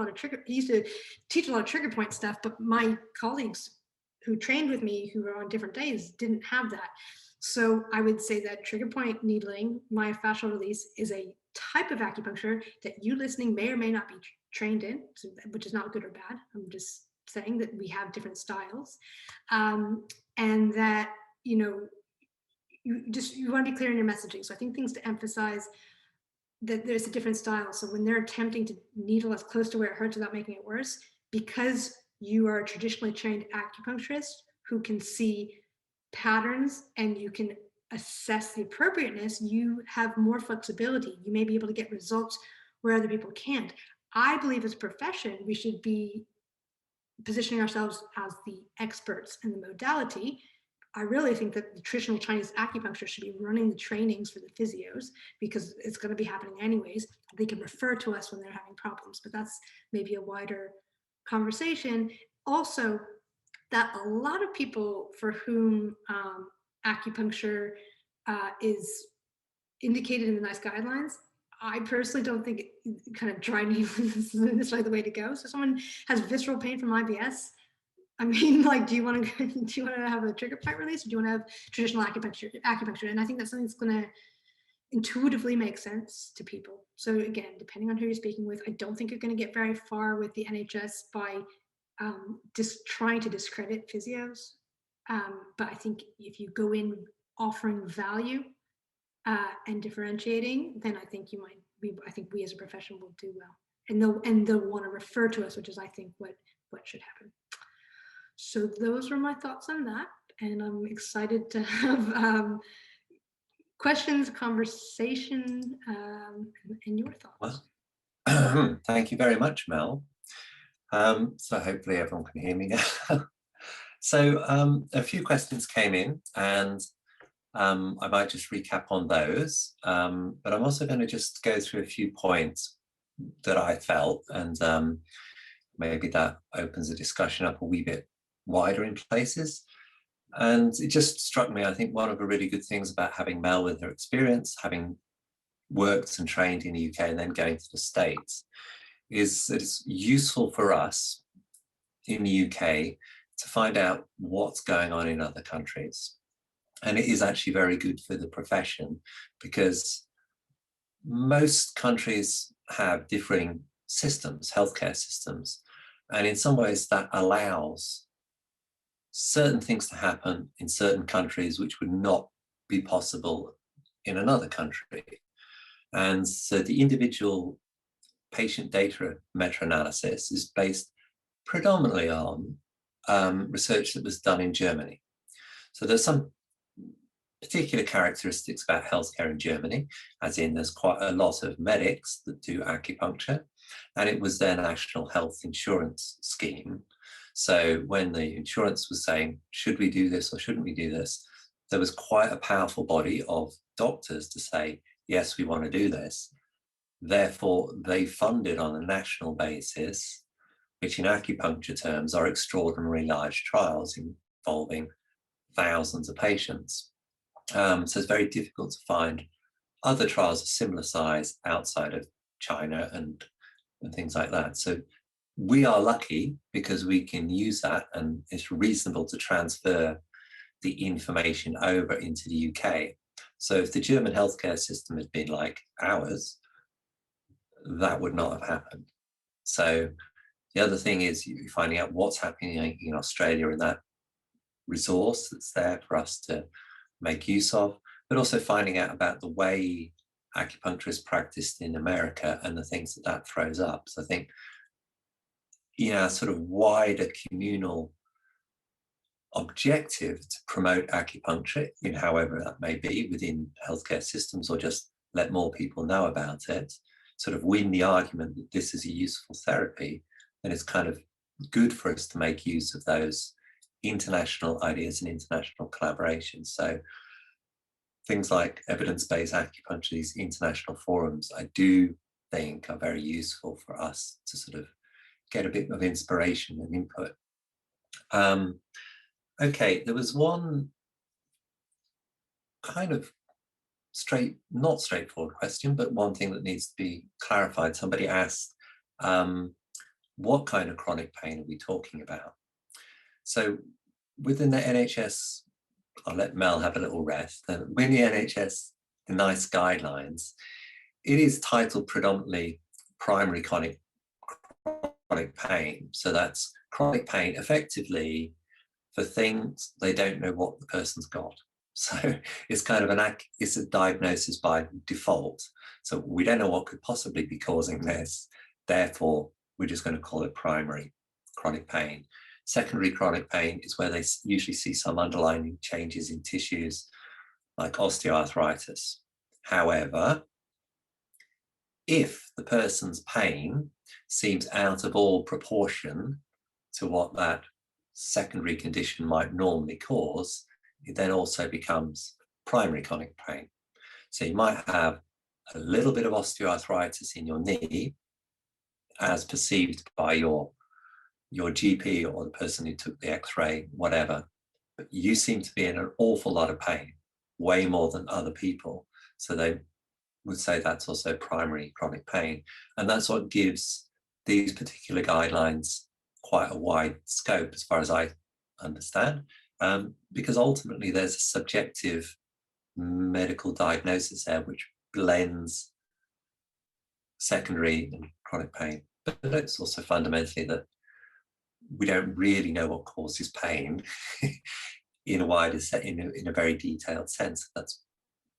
a lot of trigger point stuff, but my colleagues who trained with me, who were on different days, didn't have that. So I would say that trigger point needling, myofascial release, is a type of acupuncture that you listening may or may not be trained in, which is not good or bad. I'm just saying that we have different styles, and that, you know, you want to be clear in your messaging. So I think things to emphasize, that there's a different style. So when they're attempting to needle as close to where it hurts without making it worse, because you are a traditionally trained acupuncturist who can see patterns and you can assess the appropriateness, you have more flexibility. You may be able to get results where other people can't. I believe as a profession, we should be positioning ourselves as the experts in the modality. I really think that the traditional Chinese acupuncture should be running the trainings for the physios, because it's going to be happening anyways. They can refer to us when they're having problems, but that's maybe a wider conversation. Also, that a lot of people for whom acupuncture is indicated in the NICE guidelines, I personally don't think kind of dry needling is necessarily the way to go. So someone has visceral pain from IBS, I mean, like, do you want to have a trigger point release, or do you want to have traditional acupuncture? And I think that's something that's going to intuitively make sense to people. So again, depending on who you're speaking with, I don't think you're going to get very far with the NHS by just trying to discredit physios. But I think if you go in offering value and differentiating, then I think I think we as a profession will do well, and they'll want to refer to us, which is, I think, what should happen. So those were my thoughts on that, and I'm excited to have questions, conversation, and your thoughts. Well, thank you very much, Mel. So hopefully everyone can hear me now. So a few questions came in, and I might just recap on those, but I'm also going to just go through a few points that I felt, and maybe that opens the discussion up a wee bit wider in places. And it just struck me, I think one of the really good things about having Mel with her experience, having worked and trained in the UK and then going to the States, is that it's useful for us in the UK to find out what's going on in other countries. And it is actually very good for the profession, because most countries have differing systems, healthcare systems. And in some ways that allows certain things to happen in certain countries which would not be possible in another country. And so the individual patient data meta-analysis is based predominantly on research that was done in Germany. So there's some particular characteristics about healthcare in Germany, as in there's quite a lot of medics that do acupuncture, and it was their national health insurance scheme. So when the insurance was saying, should we do this or shouldn't we do this, there was quite a powerful body of doctors to say, yes, we want to do this. Therefore, they funded on a national basis, which in acupuncture terms are extraordinarily large trials involving thousands of patients. So it's very difficult to find other trials of similar size outside of China and things like that. So we are lucky because we can use that, and it's reasonable to transfer the information over into the UK. So if the German healthcare system had been like ours, that would not have happened. So the other thing is you're finding out what's happening in Australia and that resource that's there for us to make use of, but also finding out about the way acupuncture is practiced in America and the things that that throws up. So I think, sort of wider communal objective to promote acupuncture in however that may be within healthcare systems, or just let more people know about it, sort of win the argument that this is a useful therapy, then it's kind of good for us to make use of those international ideas and international collaborations. So things like evidence-based acupuncture, these international forums, I do think are very useful for us to sort of get a bit of inspiration and input. Okay, there was one kind of not straightforward question, but one thing that needs to be clarified. Somebody asked, what kind of chronic pain are we talking about? So within the NHS, I'll let Mel have a little rest. Within the NHS, the NICE guidelines, it is titled predominantly primary chronic pain. So that's chronic pain effectively for things they don't know what the person's got. So it's kind of it's a diagnosis by default. So we don't know what could possibly be causing this. Therefore, we're just going to call it primary chronic pain. Secondary chronic pain is where they usually see some underlying changes in tissues like osteoarthritis. However, if the person's pain seems out of all proportion to what that secondary condition might normally cause, it then also becomes primary chronic pain. So you might have a little bit of osteoarthritis in your knee as perceived by your GP or the person who took the x-ray, whatever, but you seem to be in an awful lot of pain, way more than other people. So they would say that's also primary chronic pain. And that's what gives these particular guidelines quite a wide scope as far as I understand, because ultimately there's a subjective medical diagnosis there which blends secondary and chronic pain. But it's also fundamentally that we don't really know what causes pain in a wider set, in a very detailed sense. That's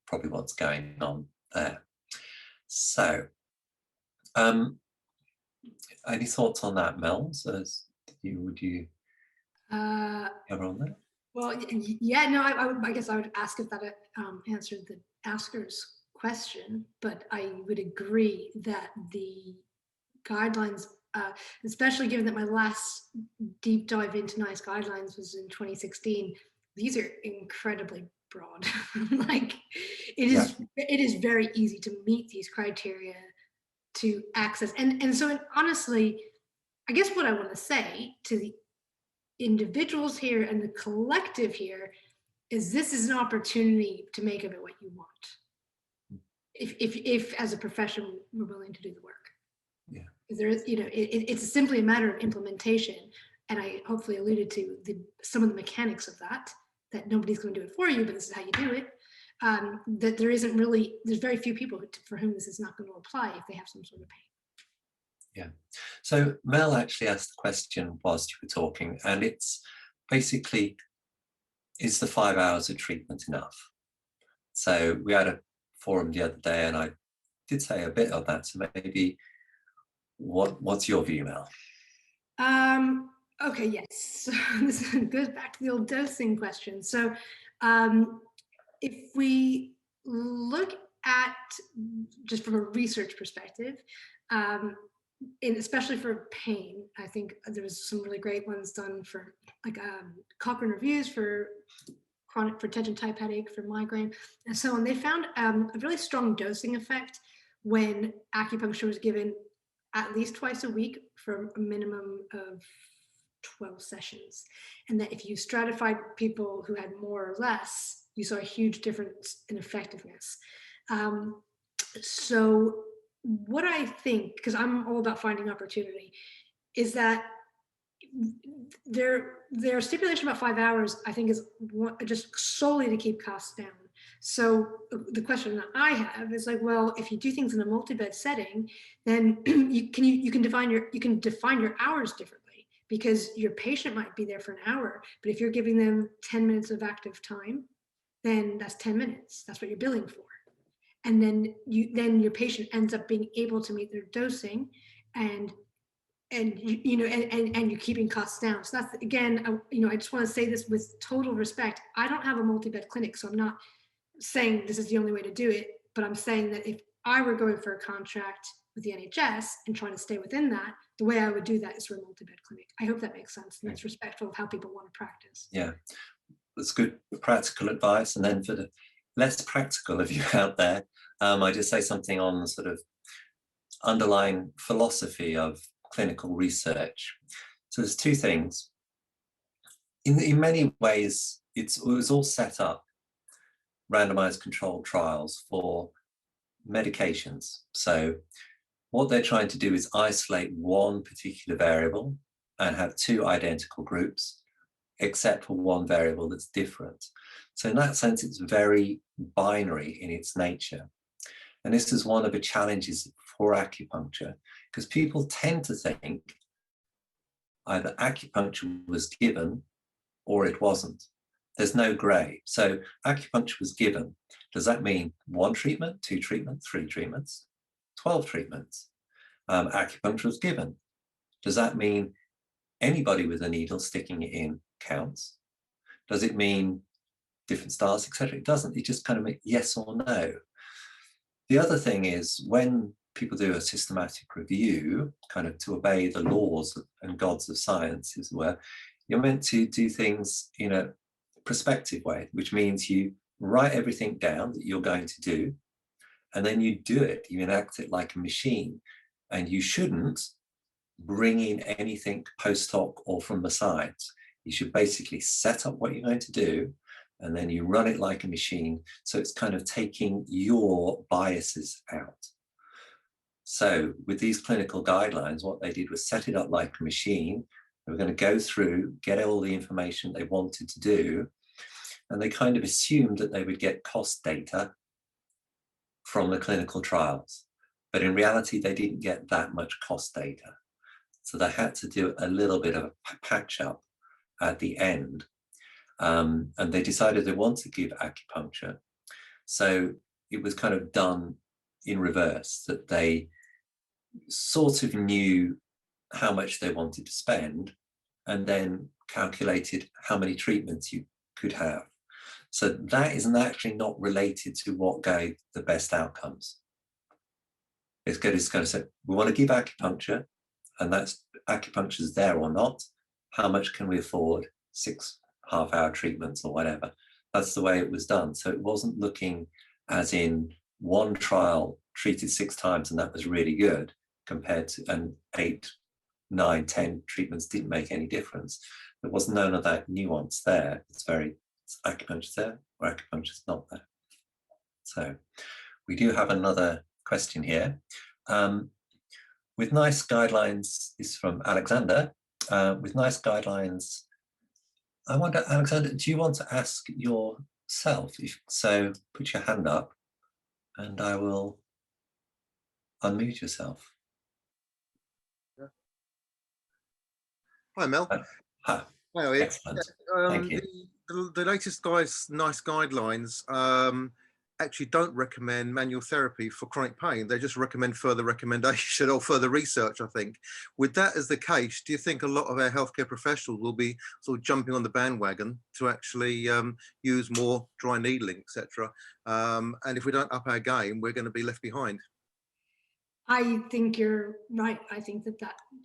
probably what's going on there. So any thoughts on that, Mel? So would you cover on that? Well, yeah, no, I guess I would ask if that answered the asker's question, but I would agree that the guidelines, especially given that my last deep dive into NICE guidelines was in 2016, these are incredibly broad. Like it is very easy to meet these criteria to access. And so honestly, I guess what I want to say to the individuals here and the collective here is this is an opportunity to make of it what you want. If as a profession we're willing to do the work. Yeah. There is, it's simply a matter of implementation. And I hopefully alluded to some of the mechanics of that nobody's going to do it for you, but this is how you do it. That there's very few people for whom this is not going to apply if they have some sort of pain. Yeah. So Mel actually asked the question whilst you were talking, and it's basically, is the 5 hours of treatment enough? So we had a forum the other day, and I did say a bit of that. So maybe what's your view, Mel? Okay, yes. So this goes back to the old dosing question. So if we look at, just from a research perspective, and especially for pain, I think there was some really great ones done for like Cochrane reviews for chronic for tension type headache, for migraine, and so on. They found a really strong dosing effect when acupuncture was given at least twice a week for a minimum of 12 sessions. And that if you stratified people who had more or less, you saw a huge difference in effectiveness. So what I think, because I'm all about finding opportunity, is that their stipulation about 5 hours, I think, is just solely to keep costs down. So the question that I have is like, well, if you do things in a multi-bed setting, then you can define your hours differently, because your patient might be there for an hour, but if you're giving them 10 minutes of active time, then that's 10 minutes. That's what you're billing for. And then your patient ends up being able to meet their dosing, and you're keeping costs down. So that's, again, I just want to say this with total respect. I don't have a multi-bed clinic, so I'm not saying this is the only way to do it, but I'm saying that if I were going for a contract with the NHS and trying to stay within that, the way I would do that is for a multi-bed clinic. I hope that makes sense, and that's respectful of how people want to practice. Yeah, that's good practical advice. And then for the less practical of you out there, I just say something on the sort of underlying philosophy of clinical research. So there's two things. In many ways, it was all set up, randomized controlled trials for medications. So what they're trying to do is isolate one particular variable and have two identical groups, except for one variable that's different. So in that sense, it's very binary in its nature. And this is one of the challenges for acupuncture, because people tend to think either acupuncture was given or it wasn't. There's no gray. So acupuncture was given. Does that mean one treatment, two treatments, three treatments, 12 treatments? Acupuncture was given. Does that mean anybody with a needle sticking it in counts? Does it mean different styles, etc.? It doesn't. It just kind of makes yes or no. The other thing is, when people do a systematic review, kind of to obey the laws and gods of science, as it were, you're meant to do things in a prospective way, which means you write everything down that you're going to do, and then you do it. You enact it like a machine, and you shouldn't bring in anything post hoc or from the sides. You should basically set up what you're going to do, and then you run it like a machine. So it's kind of taking your biases out. So with these clinical guidelines, what they did was set it up like a machine. They were going to go through, get all the information they wanted to do, and they kind of assumed that they would get cost data from the clinical trials. But in reality, they didn't get that much cost data. So they had to do a little bit of a patch up at the end. And they decided they want to give acupuncture. So it was kind of done in reverse, that they sort of knew how much they wanted to spend and then calculated how many treatments you could have. So that is actually not related to what gave the best outcomes. It's going to say, we want to give acupuncture, and that's acupuncture's there or not. How much can we afford? 6 half-hour treatments or whatever. That's the way it was done. So it wasn't looking as in one trial treated 6 times and that was really good, compared to an 8, 9, 10 treatments didn't make any difference. There was none of that nuance there. It's acupuncture's there or acupuncture's not there. So we do have another question here. With nice guidelines, this is from Alexander. With nice guidelines, I wonder, Alexander, do you want to ask yourself? If so, put your hand up and I will unmute yourself. Hi, Mel. Hi. Hi, Excellent. Thank you. The latest nice guidelines actually don't recommend manual therapy for chronic pain. They just recommend further recommendation or further research, I think. With that as the case, do you think a lot of our healthcare professionals will be sort of jumping on the bandwagon to actually use more dry needling, etc.? And if we don't up our game, we're going to be left behind. I think you're right. I think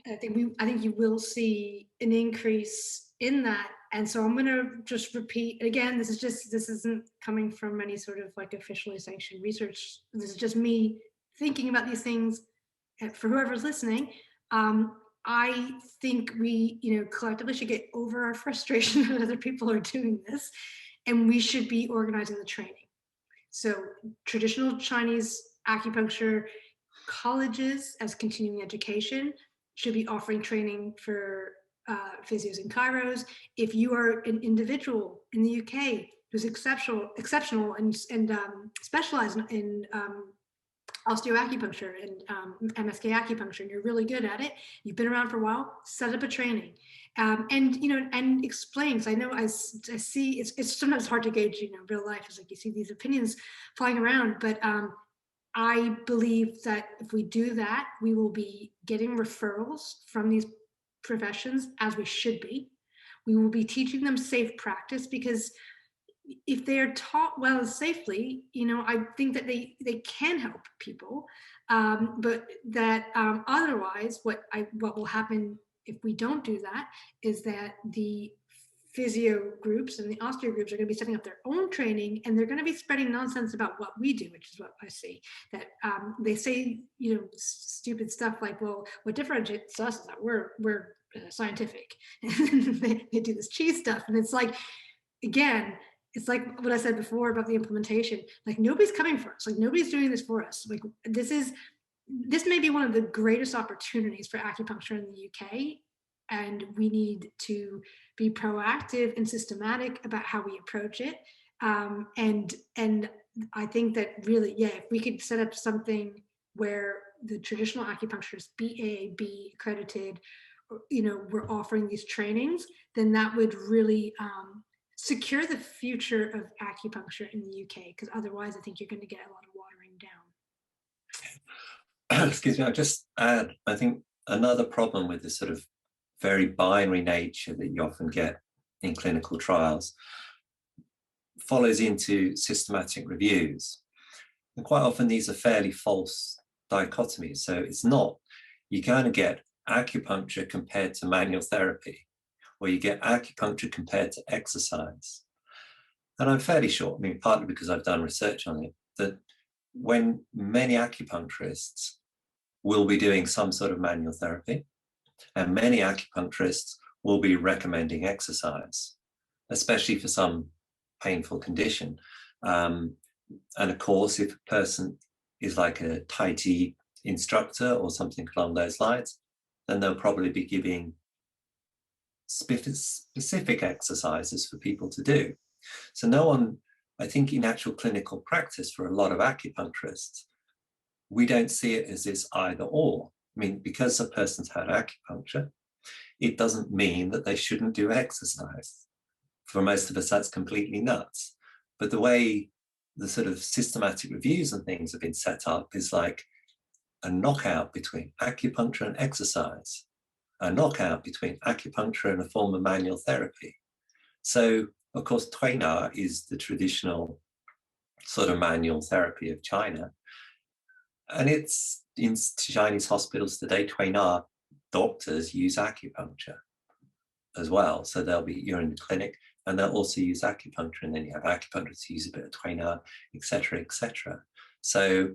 I think you will see an increase in that. And so I'm going to just repeat again, this isn't coming from any sort of like officially sanctioned research. This is just me thinking about these things for whoever's listening. I think we, collectively should get over our frustration that other people are doing this, and we should be organizing the training. So traditional Chinese acupuncture colleges as continuing education should be offering training for physios and chiros. If you are an individual in the UK who who's exceptional and specialized in osteoacupuncture and MSK acupuncture, and you're really good at it, you've been around for a while, set up a training. And and explain, because I know I see it's sometimes hard to gauge, real life. It's like you see these opinions flying around, but I believe that if we do that, we will be getting referrals from these professions, as we should be. We will be teaching them safe practice, because if they are taught well and safely, I think that they can help people. But that otherwise, what will happen if we don't do that is that the physio groups and the osteo groups are going to be setting up their own training, and they're going to be spreading nonsense about what we do, which is what I see. That they say, stupid stuff like, well, what differentiates us is that we're scientific. And they do this cheese stuff, and it's like, again, it's like what I said before about the implementation. Like, nobody's coming for us. Like, nobody's doing this for us. Like, this may be one of the greatest opportunities for acupuncture in the UK. And we need to be proactive and systematic about how we approach it. And I think that really, if we could set up something where the traditional acupuncturists, BAAB accredited, we're offering these trainings, then that would really secure the future of acupuncture in the UK, because otherwise I think you're going to get a lot of watering down. Excuse me, I'll just add, I think another problem with this sort of very binary nature that you often get in clinical trials follows into systematic reviews. And quite often these are fairly false dichotomies. So it's not, you're going to get acupuncture compared to manual therapy, or you get acupuncture compared to exercise. And I'm fairly sure, partly because I've done research on it, that when many acupuncturists will be doing some sort of manual therapy, and many acupuncturists will be recommending exercise, especially for some painful condition. And of course, if a person is like a Tai Chi instructor or something along those lines, then they'll probably be giving specific exercises for people to do. So no one, I think in actual clinical practice for a lot of acupuncturists, we don't see it as this either or. Because a person's had acupuncture, it doesn't mean that they shouldn't do exercise. For most of us, that's completely nuts. But the way the sort of systematic reviews and things have been set up is like a knockout between acupuncture and exercise, a knockout between acupuncture and a form of manual therapy. So, of course, Tuina is the traditional sort of manual therapy of China. And it's in Chinese hospitals today, Tuina doctors use acupuncture as well. So you're in the clinic and they'll also use acupuncture, and then you have acupuncturists use a bit of Tuina, etc., etc. So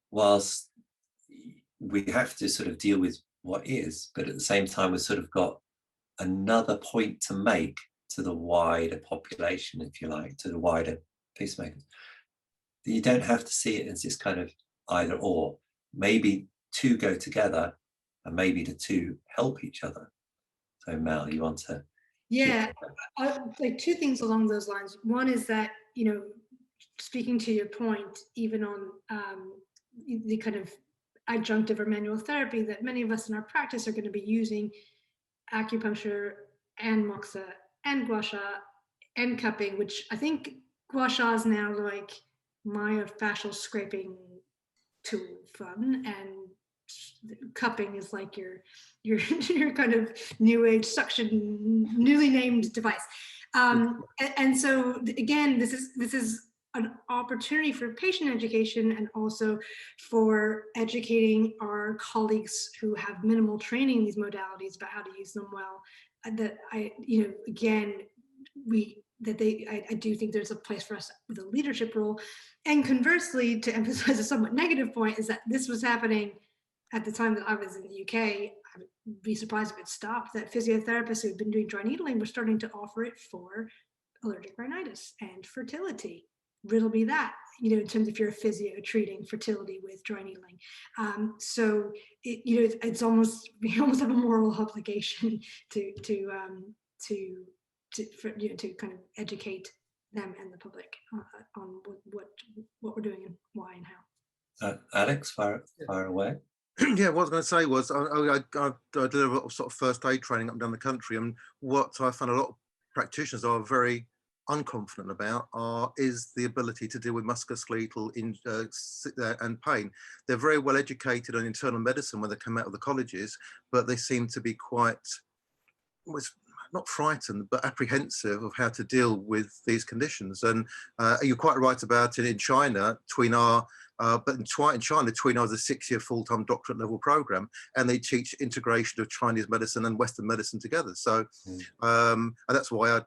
whilst we have to sort of deal with what is, but at the same time, we've sort of got another point to make to the wider population, if you like, to the wider peacemakers. You don't have to see it as this kind of either or. Maybe two go together, and maybe the two help each other. So Mel, you want to? Yeah, like two things along those lines. One is that, speaking to your point, even on the kind of adjunctive or manual therapy, that many of us in our practice are going to be using acupuncture and moxa and gua sha and cupping, which I think gua sha is now like myofascial scraping tool fun, and cupping is like your kind of new age suction, newly named device. And so again, this is an opportunity for patient education, and also for educating our colleagues who have minimal training in these modalities about how to use them well. That I do think there's a place for us with a leadership role. And conversely, to emphasize a somewhat negative point, is that this was happening at the time that I was in the UK. I would be surprised if it stopped, that physiotherapists who had been doing dry needling were starting to offer it for allergic rhinitis and fertility. Riddle me that, in terms of your physio treating fertility with dry needling. So it's almost, we almost have a moral obligation to kind of educate them and the public on what we're doing and why and how. Alex, fire away. Yeah, what I was going to say was I did a lot of sort of first aid training up and down the country, and what I found a lot of practitioners are very unconfident about is the ability to deal with musculoskeletal and pain. They're very well educated on internal medicine when they come out of the colleges, but they seem to be quite, not frightened, but apprehensive of how to deal with these conditions. And you're quite right about it in China, but in China, Tweenar is a 6-year full-time doctorate level program, and they teach integration of Chinese medicine and Western medicine together. So and that's why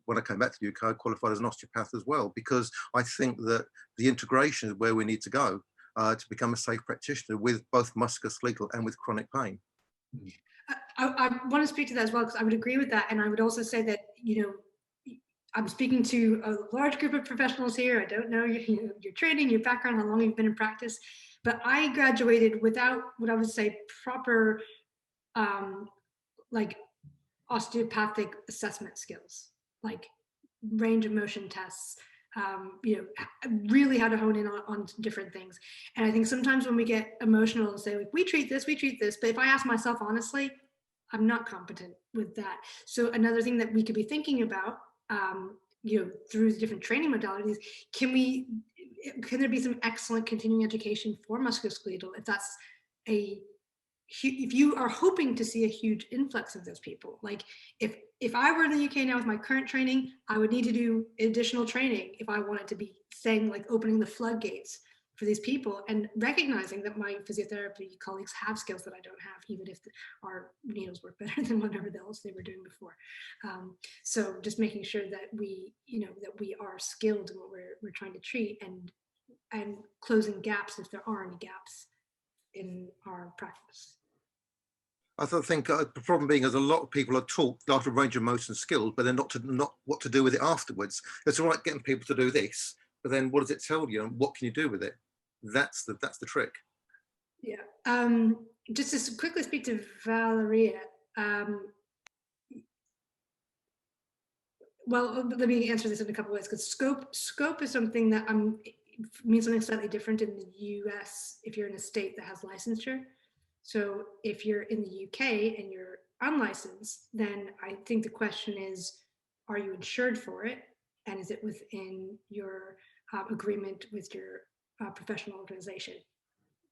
when I came back to the UK, I qualified as an osteopath as well, because I think that the integration is where we need to go to become a safe practitioner with both musculoskeletal and with chronic pain. I want to speak to that as well, because I would agree with that. And I would also say that, I'm speaking to a large group of professionals here. I don't know your training, your background, how long you've been in practice, but I graduated without what I would say proper like osteopathic assessment skills, like range of motion tests, really how to hone in on different things. And I think sometimes when we get emotional and say, like, we treat this, but if I ask myself honestly, I'm not competent with that. So another thing that we could be thinking about, through the different training modalities, can there be some excellent continuing education for musculoskeletal if you are hoping to see a huge influx of those people? Like if I were in the UK now with my current training, I would need to do additional training if I wanted to be saying, like, opening the floodgates for these people, and recognizing that my physiotherapy colleagues have skills that I don't have, even if our needles work better than whatever else they were doing before. So just making sure that we are skilled in what we're trying to treat, and closing gaps if there are any gaps in our practice. I think the problem being is a lot of people are taught a lot of range of motion skills, but they're not what to do with it afterwards. It's all right getting people to do this, but then what does it tell you, and what can you do with it? That's the trick. Yeah. Just to quickly speak to Valeria. Well, let me answer this in a couple of ways, because scope is something that means something slightly different in the US if you're in a state that has licensure. So if you're in the UK and you're unlicensed, then I think the question is, are you insured for it? And is it within your agreement with your professional organization,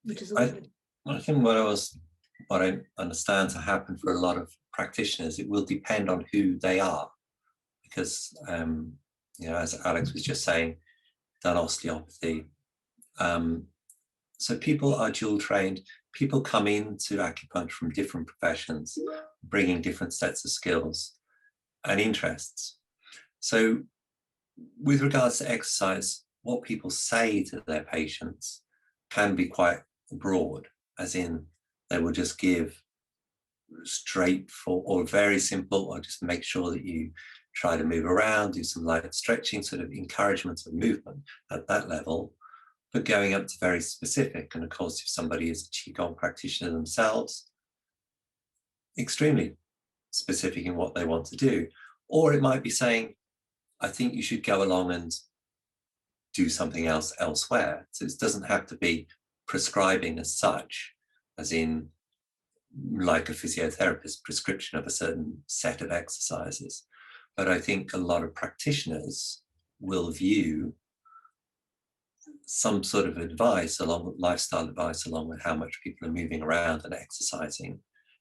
which is a little bit. I think what I understand to happen for a lot of practitioners, it will depend on who they are, because as Alex was just saying, done osteopathy. So people are dual trained. People come into acupuncture from different professions, bringing different sets of skills and interests. So with regards to exercise, what people say to their patients can be quite broad, as in they will just give straightforward or very simple, or just make sure that you try to move around, do some light stretching, sort of encouragement of movement at that level, but going up to very specific. And of course, if somebody is a Qigong practitioner themselves, extremely specific in what they want to do. Or it might be saying, I think you should go along and do something else elsewhere. So it doesn't have to be prescribing as such, as in like a physiotherapist prescription of a certain set of exercises. But I think a lot of practitioners will view some sort of advice, lifestyle advice, along with how much people are moving around and exercising,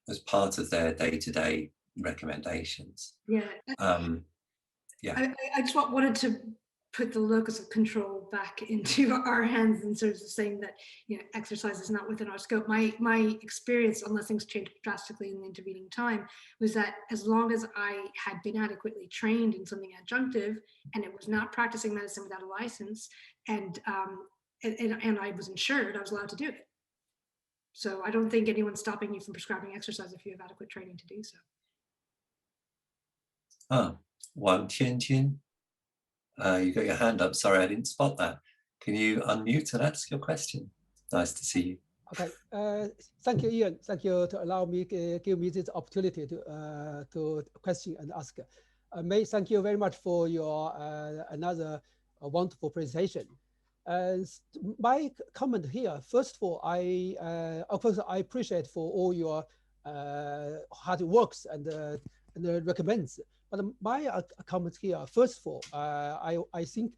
as part of their day-to-day recommendations. Yeah. Yeah. I just wanted to put the locus of control back into our hands, and sort of saying that exercise is not within our scope. My experience, unless things changed drastically in the intervening time, was that as long as I had been adequately trained in something adjunctive, and it was not practicing medicine without a license, and I was insured, I was allowed to do it. So I don't think anyone's stopping you from prescribing exercise if you have adequate training to do so. Wang Tianjin, you got your hand up. Sorry, I didn't spot that. Can you unmute and ask your question? Nice to see you. Okay, thank you, Ian. Thank you to allow me, give me this opportunity to question and ask. May, thank you very much for your another wonderful presentation. My comment here, first of all, of course, I appreciate for all your hard works and recommends. But my comment here, first of all, I think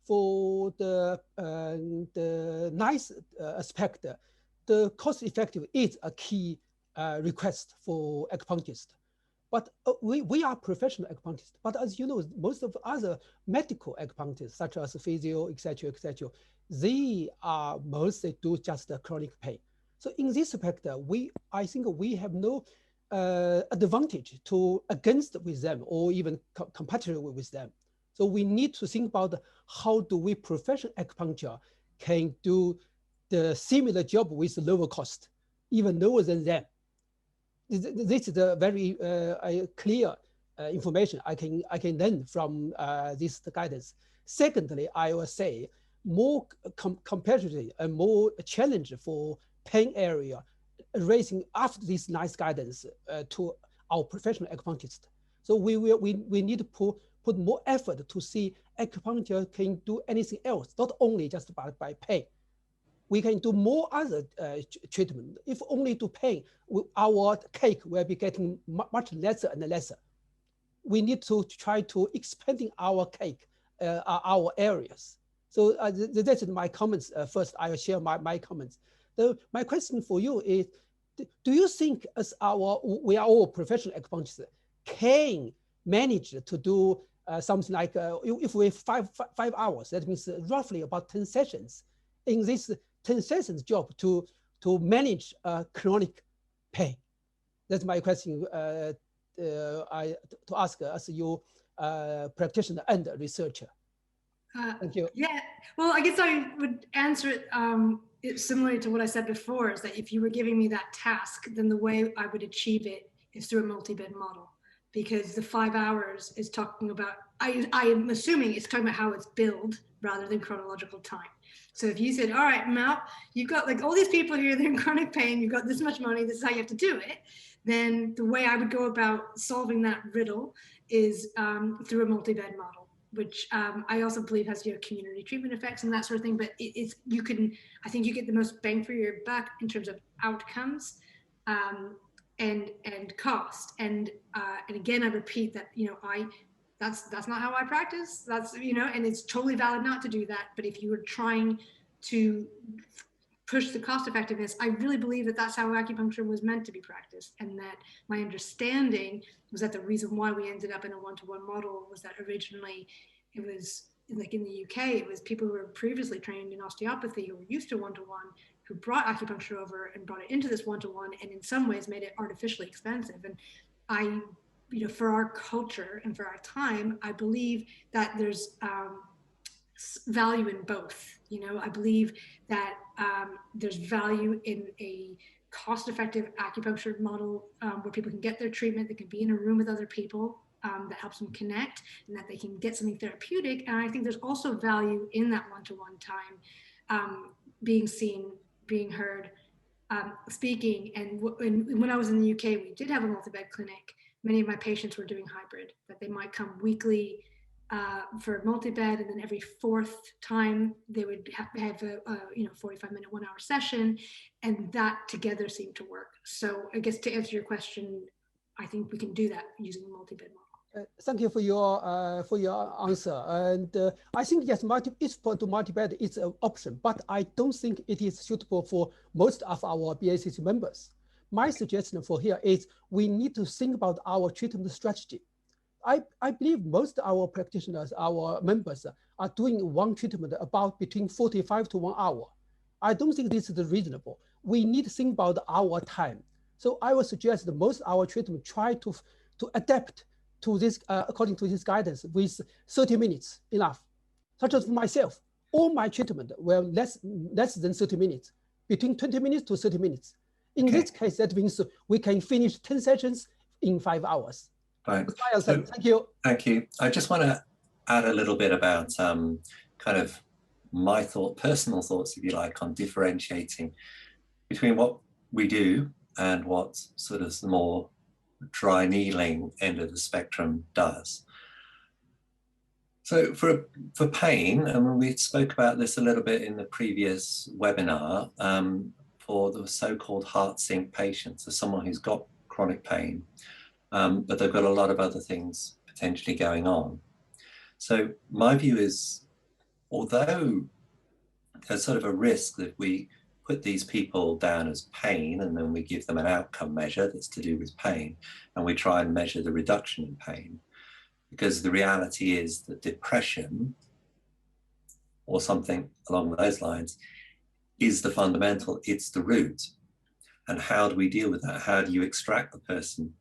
for the nice aspect, the cost effective is a key request for acupuncturists. But we are professional acupuncturists. But as you know, most of other medical acupuncturists, such as physio, etc., they are mostly do just chronic pain. So in this aspect, I think we have no advantage against with them or even competitive with them. So we need to think about how do we professional acupuncture can do the similar job with lower cost, even lower than them. This is a very clear information I can learn from this guidance. Secondly, I will say more competitive and more challenge for pain area raising after this nice guidance to our professional acupuncturists. So we need to put more effort to see acupuncture can do anything else, not only just by pain. We can do more other treatment. If only to pain, our cake will be getting much lesser and lesser. We need to try to expanding our cake, our areas. So that's my comments. First, I will share my comments. My question for you is, do you think as we are all professional acupuncturists can manage to do something like, if we have five hours, that means roughly about 10 sessions in this 10 sessions job to manage chronic pain? That's my question to ask as you practitioner and researcher. Thank you. Yeah, well, I guess I would answer it similar to what I said before, is that if you were giving me that task, then the way I would achieve it is through a multi-bed model, because the 5 hours is talking about, I am assuming it's talking about how it's billed rather than chronological time. So if you said, all right, Mel, you've got like all these people here, they're in chronic pain, you've got this much money, this is how you have to do it, then the way I would go about solving that riddle is through a multi-bed model, which I also believe has community treatment effects and that sort of thing. But I think you get the most bang for your buck in terms of outcomes and cost. And again, I repeat that, that's not how I practice. That's, and it's totally valid not to do that. But if you were trying to push the cost effectiveness, I really believe that that's how acupuncture was meant to be practiced. And that my understanding was that the reason why we ended up in a one-to-one model was that originally it was like in the UK, it was people who were previously trained in osteopathy who were used to one-to-one, who brought acupuncture over and brought it into this one-to-one, and in some ways made it artificially expensive. And for our culture and for our time, I believe that there's value in both. I believe that there's value in a cost-effective acupuncture model where people can get their treatment, they can be in a room with other people that helps them connect, and that they can get something therapeutic. And I think there's also value in that one-to-one time, being seen, being heard, speaking. And when I was in the UK, we did have a multi-bed clinic. Many of my patients were doing hybrid, that they might come weekly for a multi-bed, and then every fourth time they would have a 45-minute, 1 hour session, and that together seemed to work. So I guess to answer your question, I think we can do that using a multi-bed model. Thank you for your answer. And I think yes, multi-bed is an option, but I don't think it is suitable for most of our BACC members. My suggestion for here is we need to think about our treatment strategy. I believe most of our practitioners, our members, are doing one treatment about between 45 to 1 hour. I don't think this is reasonable. We need to think about our time. So I would suggest that most of our treatment try to adapt to this, according to this guidance, with 30 minutes enough. Such as for myself, all my treatment were less than 30 minutes, between 20 minutes to 30 minutes. In this case, that means we can finish 10 sessions in 5 hours. Right. So, thank you. Thank you. I just want to add a little bit about kind of my personal thoughts, if you like, on differentiating between what we do and what sort of the more dry needling end of the spectrum does. So for pain, and we spoke about this a little bit in the previous webinar, for the so-called heart sink patients, so someone who's got chronic pain, but they've got a lot of other things potentially going on. So my view is, although there's sort of a risk that we put these people down as pain and then we give them an outcome measure that's to do with pain, and we try and measure the reduction in pain, because the reality is that depression or something along those lines is the fundamental, it's the root. And how do we deal with that? How do you extract the person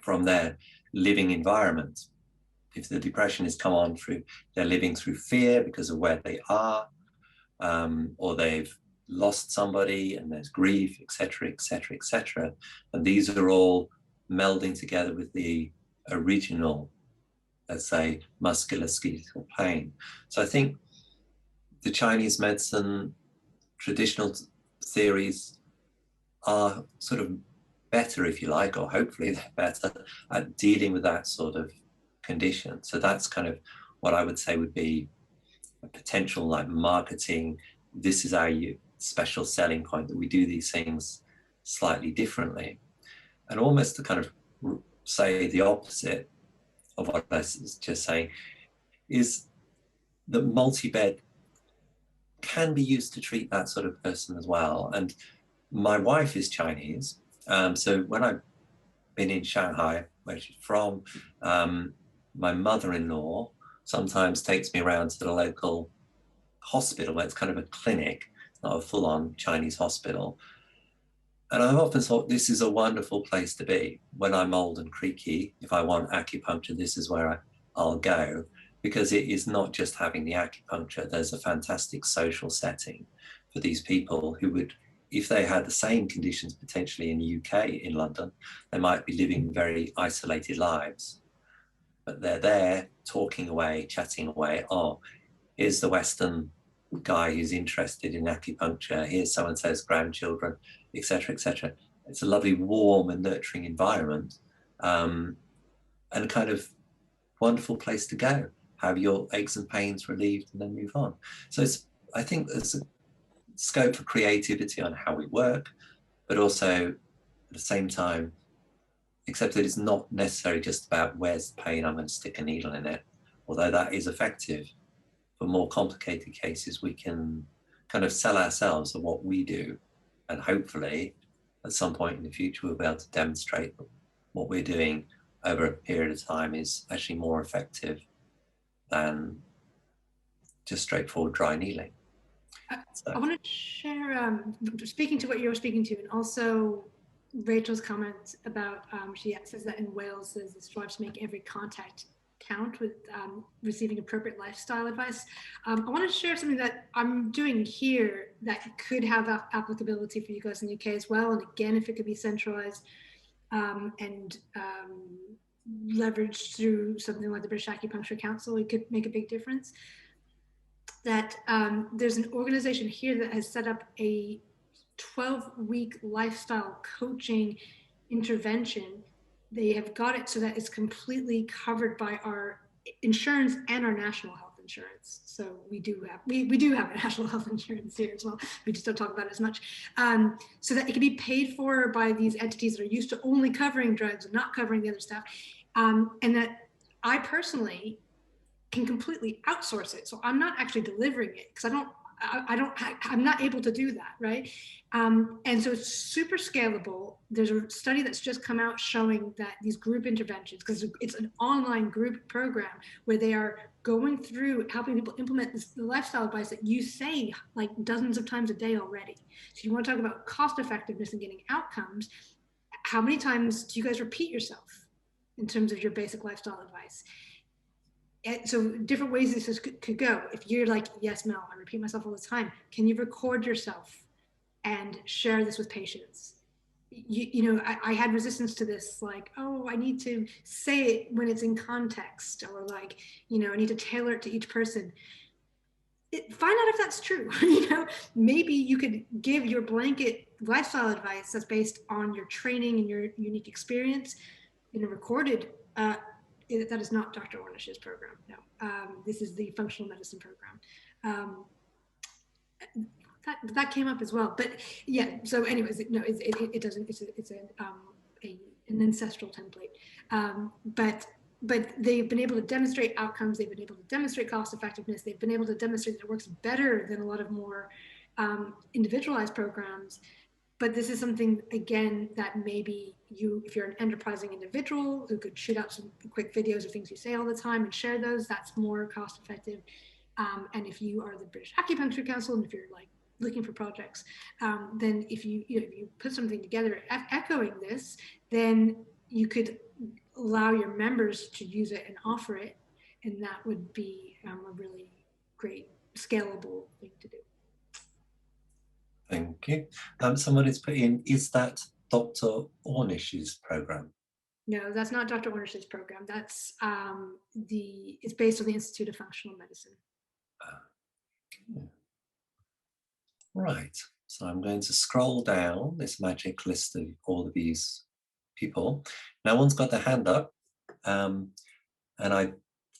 from their living environment? If the depression has come on through, they're living through fear because of where they are, or they've lost somebody and there's grief, etc., etc., etc. And these are all melding together with the original, let's say, musculoskeletal pain. So I think the Chinese medicine traditional theories are sort of better, if you like, or hopefully they're better at dealing with that sort of condition. So that's kind of what I would say would be a potential like marketing. This is our special selling point, that we do these things slightly differently. And almost to kind of say the opposite of what I was just saying is that multi-bed can be used to treat that sort of person as well. And my wife is Chinese, so when I've been in Shanghai, where she's from, my mother-in-law sometimes takes me around to the local hospital, where it's kind of a clinic, not a full-on Chinese hospital. And I've often thought this is a wonderful place to be. When I'm old and creaky, if I want acupuncture, this is where I'll go, because it is not just having the acupuncture. There's a fantastic social setting for these people who would, if they had the same conditions potentially in the UK, in London, they might be living very isolated lives. But they're there talking away, chatting away. Oh, here's the Western guy who's interested in acupuncture. Here's so-and-so's grandchildren, etc., etc. It's a lovely, warm and nurturing environment, and a kind of wonderful place to go. Have your aches and pains relieved and then move on. So I think there's a scope for creativity on how we work, but also at the same time, except that it's not necessarily just about where's the pain, I'm going to stick a needle in it, although that is effective. For more complicated cases, we can kind of sell ourselves on what we do, and hopefully at some point in the future we'll be able to demonstrate that what we're doing over a period of time is actually more effective than just straightforward dry needling. So. I want to share, speaking to what you were speaking to, and also Rachel's comment about, she says that in Wales, there's this drive to make every contact count with receiving appropriate lifestyle advice. I want to share something that I'm doing here that could have applicability for you guys in the UK as well. And again, if it could be centralized and leveraged through something like the British Acupuncture Council, it could make a big difference. That there's an organization here that has set up a 12-week lifestyle coaching intervention. They have got it so that it's completely covered by our insurance and our national health insurance. So we do have a national health insurance here as well. We just don't talk about it as much. So that it can be paid for by these entities that are used to only covering drugs and not covering the other stuff. And that I personally can completely outsource it. So I'm not actually delivering it because I'm not able to do that, right? And so it's super scalable. There's a study that's just come out showing that these group interventions, because it's an online group program where they are going through helping people implement the lifestyle advice that you say like dozens of times a day already. So you want to talk about cost effectiveness and getting outcomes. How many times do you guys repeat yourself in terms of your basic lifestyle advice? So different ways this could go. If you're like, yes, Mel, I repeat myself all the time. Can you record yourself and share this with patients? You know, I had resistance to this, like, oh, I need to say it when it's in context, or like, you know, I need to tailor it to each person. Find out if that's true. You know, maybe you could give your blanket lifestyle advice that's based on your training and your unique experience in a recorded that is not Dr. Ornish's program. No, this is the functional medicine program. That came up as well, but yeah. So, anyways, no, it doesn't. It's an ancestral template, but they've been able to demonstrate outcomes. They've been able to demonstrate cost effectiveness. They've been able to demonstrate that it works better than a lot of more individualized programs. But this is something, again, that maybe if you're an enterprising individual who could shoot out some quick videos of things you say all the time and share those, that's more cost effective. And if you are the British Acupuncture Council, and if you're like looking for projects, then if you put something together echoing this, then you could allow your members to use it and offer it, and that would be a really great scalable thing to do. Thank you. Somebody's put in, is that Dr. Ornish's program? No, that's not Dr. Ornish's program. That's it's based on the Institute of Functional Medicine. Okay. Right, so I'm going to scroll down this magic list of all of these people. No one's got their hand up, and I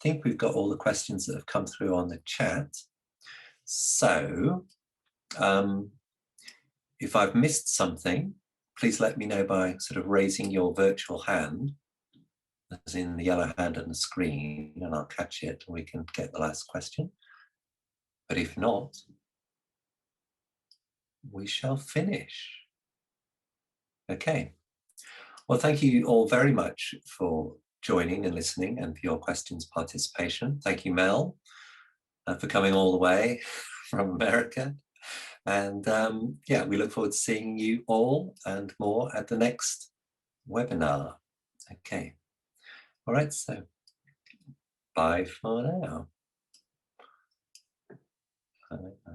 think we've got all the questions that have come through on the chat. So if I've missed something, please let me know by sort of raising your virtual hand, as in the yellow hand on the screen, and I'll catch it and we can get the last question. But if not, we shall finish. Okay. Well, thank you all very much for joining and listening and for your questions participation. Thank you, Mel, for coming all the way from America. And yeah, we look forward to seeing you all and more at the next webinar. Okay. All right, so bye for now. Bye.